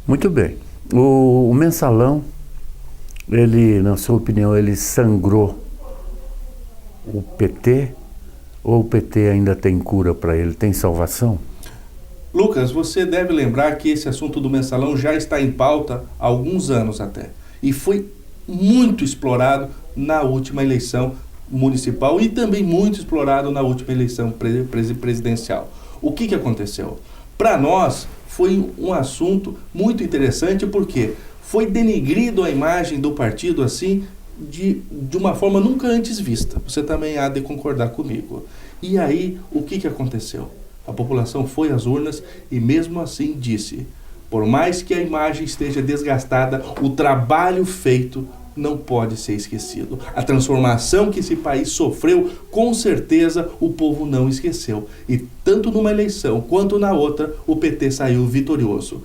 Muito bem. O Mensalão, ele, na sua opinião, ele sangrou o PT? Ou o PT ainda tem cura para ele? Tem salvação? Lucas, você deve lembrar que esse assunto do Mensalão já está em pauta há alguns anos até. E foi muito explorado na última eleição municipal e também muito explorado na última eleição presidencial. O que aconteceu? Para nós, foi um assunto muito interessante porque foi denegrido a imagem do partido assim de uma forma nunca antes vista. Você também há de concordar comigo. E aí, o que aconteceu? A população foi às urnas e mesmo assim disse, por mais que a imagem esteja desgastada, o trabalho feito não pode ser esquecido. A transformação que esse país sofreu, com certeza o povo não esqueceu. E tanto numa eleição quanto na outra, o PT saiu vitorioso.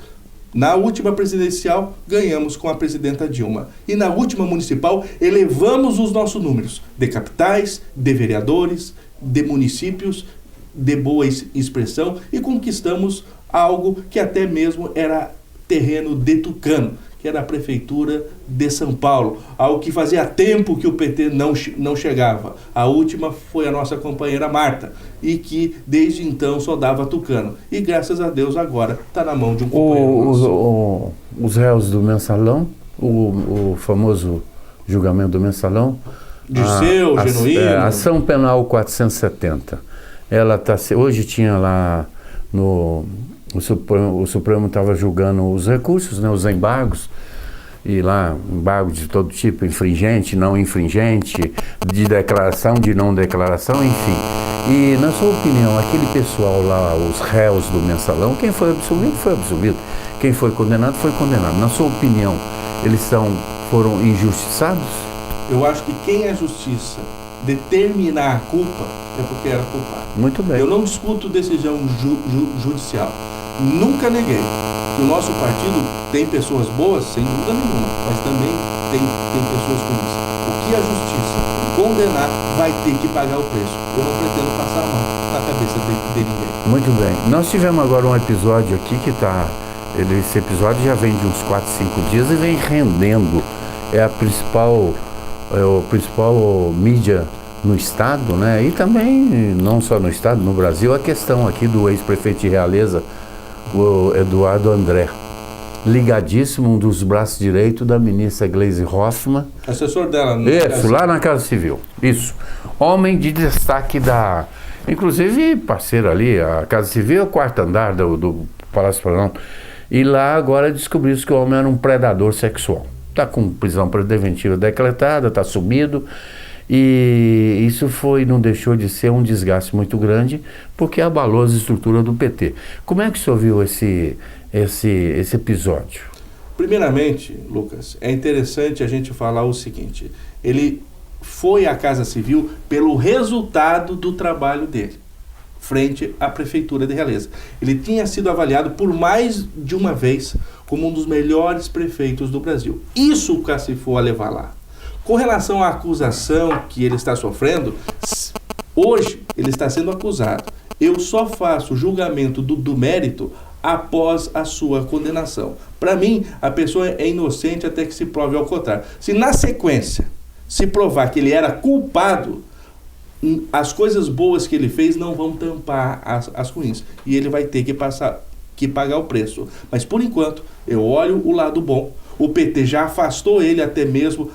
Na última presidencial, ganhamos com a presidenta Dilma. E na última municipal, elevamos os nossos números de capitais, de vereadores, de municípios, de boa expressão, e conquistamos algo que até mesmo era terreno de Tucano, que era a prefeitura de São Paulo, algo que fazia tempo que o PT não chegava. A última foi a nossa companheira Marta, e que desde então só dava Tucano. E graças a Deus agora está na mão de um companheiro nosso. Os réus do Mensalão, o famoso julgamento do Mensalão, Dirceu, Genuíno. Ação Penal 470. Ela tá, hoje tinha lá o Supremo estava julgando os recursos, né, os embargos, e lá, embargo de todo tipo, infringente, não infringente, de declaração, de não declaração, enfim. E, na sua opinião, aquele pessoal lá, os réus do Mensalão, quem foi absolvido, foi absolvido. Quem foi condenado, foi condenado. Na sua opinião, eles foram injustiçados? Eu acho que quem é justiça determinar a culpa é porque era culpado. Muito bem. Eu não discuto decisão judicial. Nunca neguei que o nosso partido tem pessoas boas, sem dúvida nenhuma, mas também tem pessoas ruins. O que a justiça condenar vai ter que pagar o preço. Eu não pretendo passar a mão na cabeça de ninguém. Muito bem. Nós tivemos agora um episódio aqui que esse episódio já vem de uns 4, 5 dias e vem rendendo. É o principal mídia no estado, né? E também, não só no estado, no Brasil, a questão aqui do ex-prefeito de Realeza, o Eduardo André, ligadíssimo, um dos braços direitos da ministra Gleisi Hoffmann. Assessor dela, no Isso, lá na Casa Civil. Isso. Homem de destaque inclusive parceiro ali, a Casa Civil é o quarto andar do Palácio Planalto. E lá agora descobriu-se que o homem era um predador sexual. Está com prisão preventiva decretada, está sumido. E isso não deixou de ser um desgaste muito grande, porque abalou as estruturas do PT. Como é que o senhor viu esse episódio? Primeiramente, Lucas, é interessante a gente falar o seguinte: ele foi à Casa Civil pelo resultado do trabalho dele, frente à Prefeitura de Realeza. Ele tinha sido avaliado por mais de uma vez como um dos melhores prefeitos do Brasil. Isso o cacifou a levar lá. Com relação à acusação que ele está sofrendo, hoje ele está sendo acusado. Eu só faço julgamento do mérito após a sua condenação. Para mim, a pessoa é inocente até que se prove ao contrário. Se na sequência se provar que ele era culpado, as coisas boas que ele fez não vão tampar as ruins. E ele vai ter que pagar o preço. Mas, por enquanto, eu olho o lado bom. O PT já afastou ele até mesmo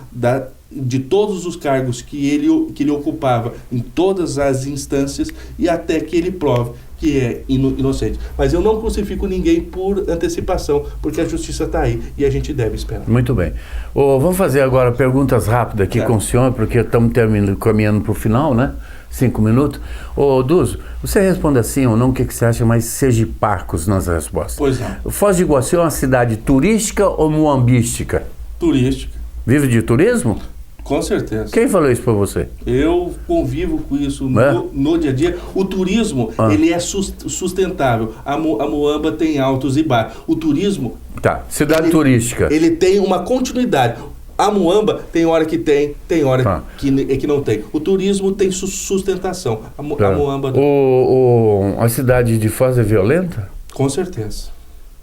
de todos os cargos que ele ocupava em todas as instâncias e até que ele prove que é inocente. Mas eu não crucifico ninguém por antecipação, porque a justiça está aí e a gente deve esperar. Muito bem. Vamos fazer agora perguntas rápidas aqui com o senhor, porque estamos caminhando para o final, né? 5 minutos. Duzo, você responde assim ou não, o que você acha mais sergiparcos nas respostas? Pois não. Foz do Iguaçu é uma cidade turística ou muambística? Turística. Vive de turismo? Com certeza. Quem falou isso para você? Eu convivo com isso no dia a dia. O turismo, ele é sustentável. A Muamba tem altos e baixos. O turismo... Tá, cidade turística. Ele tem uma continuidade. A Muamba tem hora que tem hora que não tem. O turismo tem sustentação. A Muamba... A cidade de Foz é violenta? Com certeza.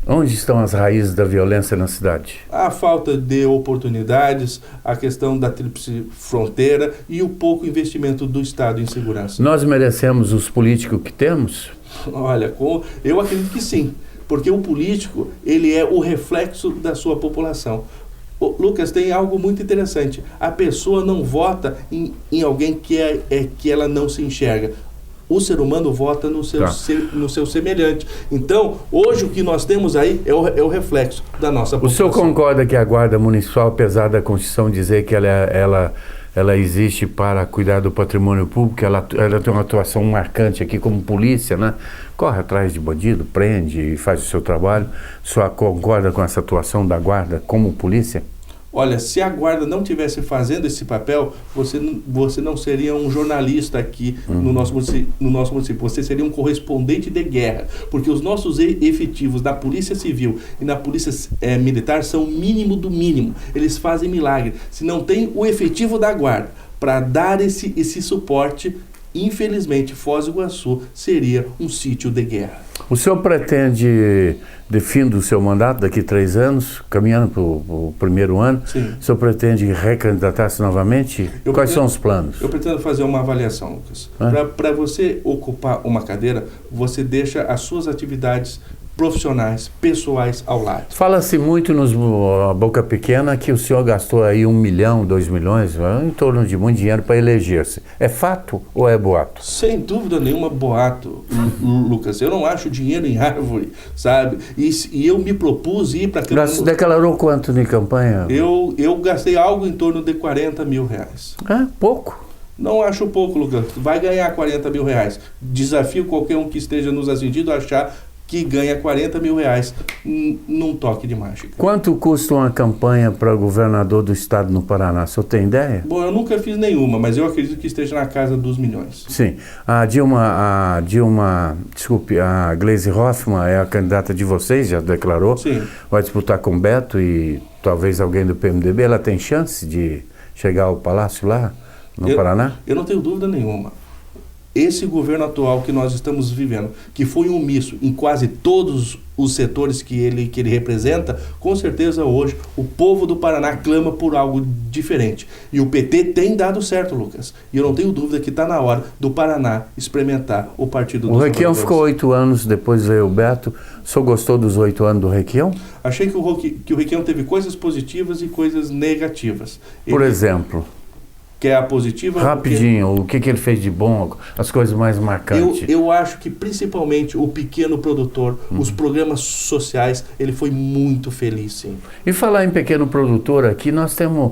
Onde estão as raízes da violência na cidade? A falta de oportunidades, a questão da tríplice fronteira e o pouco investimento do Estado em segurança. Nós merecemos os políticos que temos? Olha, eu acredito que sim, porque o político, ele é o reflexo da sua população. Lucas, tem algo muito interessante. A pessoa não vota em alguém que ela não se enxerga. O ser humano vota no seu semelhante. Então, hoje o que nós temos aí é o reflexo da nossa população. O senhor concorda que a Guarda Municipal, apesar da Constituição dizer que ela existe para cuidar do patrimônio público, ela tem uma atuação marcante aqui como polícia, né? Corre atrás de bandido, prende e faz o seu trabalho. O senhor concorda com essa atuação da Guarda como polícia? Olha, se a Guarda não estivesse fazendo esse papel, você não seria um jornalista aqui no nosso município. Você seria um correspondente de guerra, porque os nossos efetivos da Polícia Civil e na Polícia Militar são o mínimo do mínimo. Eles fazem milagre. Se não tem o efetivo da Guarda para dar esse suporte, infelizmente, Foz do Iguaçu seria um sítio de guerra. O senhor pretende, de fim do seu mandato, daqui 3 anos, caminhando para o primeiro ano, sim, o senhor pretende recandidatar-se novamente? Quais são os planos? Eu pretendo fazer uma avaliação, Lucas. Para você ocupar uma cadeira, você deixa as suas atividades profissionais, pessoais ao lado. Fala-se muito a boca pequena que o senhor gastou aí 1 milhão, 2 milhões, em torno de muito dinheiro para eleger-se. É fato ou é boato? Sem dúvida nenhuma, boato, Lucas. Eu não acho dinheiro em árvore, sabe? E eu me propus ir para... Você declarou quanto de campanha? Eu gastei algo em torno de 40 mil reais. Pouco. Não acho pouco, Lucas. Vai ganhar 40 mil reais. Desafio qualquer um que esteja nos assistindo a achar que ganha 40 mil reais num toque de mágica. Quanto custa uma campanha para governador do estado no Paraná? O senhor tem ideia? Bom, eu nunca fiz nenhuma, mas eu acredito que esteja na casa dos milhões. Sim. A Gleisi Hoffmann é a candidata de vocês, já declarou. Sim. Vai disputar com o Beto e talvez alguém do PMDB. Ela tem chance de chegar ao palácio lá no Paraná? Eu não tenho dúvida nenhuma. Esse governo atual que nós estamos vivendo, que foi omisso em quase todos os setores que ele representa, com certeza hoje o povo do Paraná clama por algo diferente. E o PT tem dado certo, Lucas. E eu não tenho dúvida que está na hora do Paraná experimentar o Partido dos Requião ficou 8 anos, depois veio o Beto. O senhor gostou dos 8 anos do Requião? Achei que o Requião teve coisas positivas e coisas negativas. Por exemplo... Que é a positiva... Rapidinho, o que ele fez de bom, as coisas mais marcantes? Eu acho que principalmente o pequeno produtor, os programas sociais, ele foi muito feliz, sim. E falar em pequeno produtor, aqui nós temos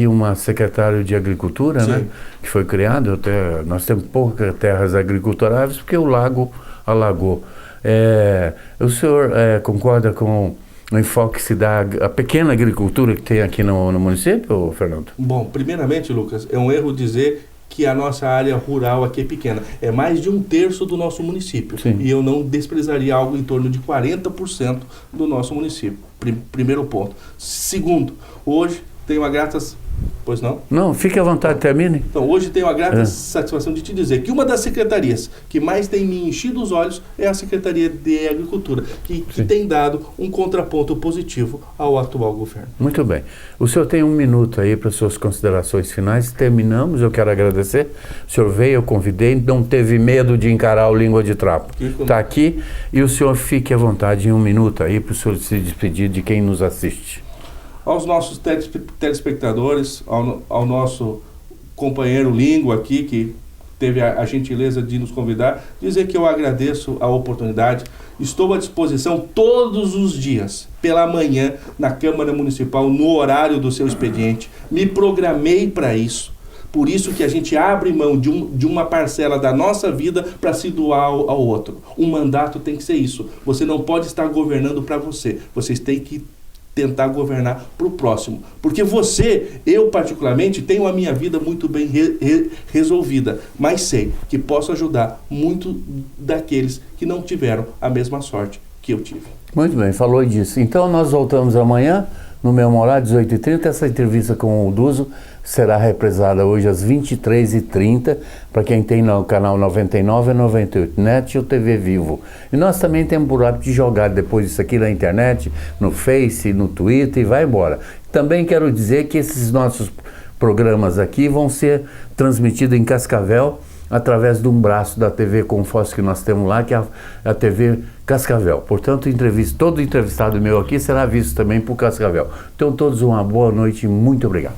uma secretária de Agricultura, sim, né? Que foi criada, nós temos poucas terras agriculturáveis porque o lago alagou. O senhor concorda com o enfoque que se dá à pequena agricultura que tem aqui no município, Fernando? Bom, primeiramente, Lucas, é um erro dizer que a nossa área rural aqui é pequena. É mais de 1/3 do nosso município. Sim. E eu não desprezaria algo em torno de 40% do nosso município. Primeiro ponto. Segundo, hoje tenho a grata... Pois não? Não, fique à vontade, termine. Então, hoje tenho a grata satisfação de te dizer que uma das secretarias que mais tem me enchido os olhos é a Secretaria de Agricultura, que tem dado um contraponto positivo ao atual governo. Muito bem. O senhor tem 1 minuto aí para suas considerações finais. Terminamos, eu quero agradecer. O senhor veio, eu convidei, não teve medo de encarar o Língua de Trapo. Está aqui e o senhor fique à vontade em 1 minuto aí para o senhor se despedir de quem nos assiste. Aos nossos telespectadores, ao nosso companheiro Língua aqui, que teve a gentileza de nos convidar, dizer que eu agradeço a oportunidade. Estou à disposição todos os dias, pela manhã, na Câmara Municipal, no horário do seu expediente. Me programei para isso. Por isso que a gente abre mão de uma parcela da nossa vida para se doar ao outro. Um mandato tem que ser isso. Você não pode estar governando para você. Vocês têm que tentar governar para o próximo. Porque eu particularmente, tenho a minha vida muito bem resolvida, mas sei que posso ajudar muito daqueles que não tiveram a mesma sorte que eu tive. Muito bem, falou disso. Então nós voltamos amanhã, no mesmo horário, 18h30. Essa entrevista com o Duzo será reprisada hoje às 23h30, para quem tem no canal 99 e 98 NET e o TV Vivo. E nós também temos por hábito de jogar depois isso aqui na internet, no Face, no Twitter e vai embora. Também quero dizer que esses nossos programas aqui vão ser transmitidos em Cascavel, através de um braço da TV Confos que nós temos lá, que é a TV Cascavel. Portanto, todo entrevistado meu aqui será visto também por Cascavel. Então, todos uma boa noite e muito obrigado.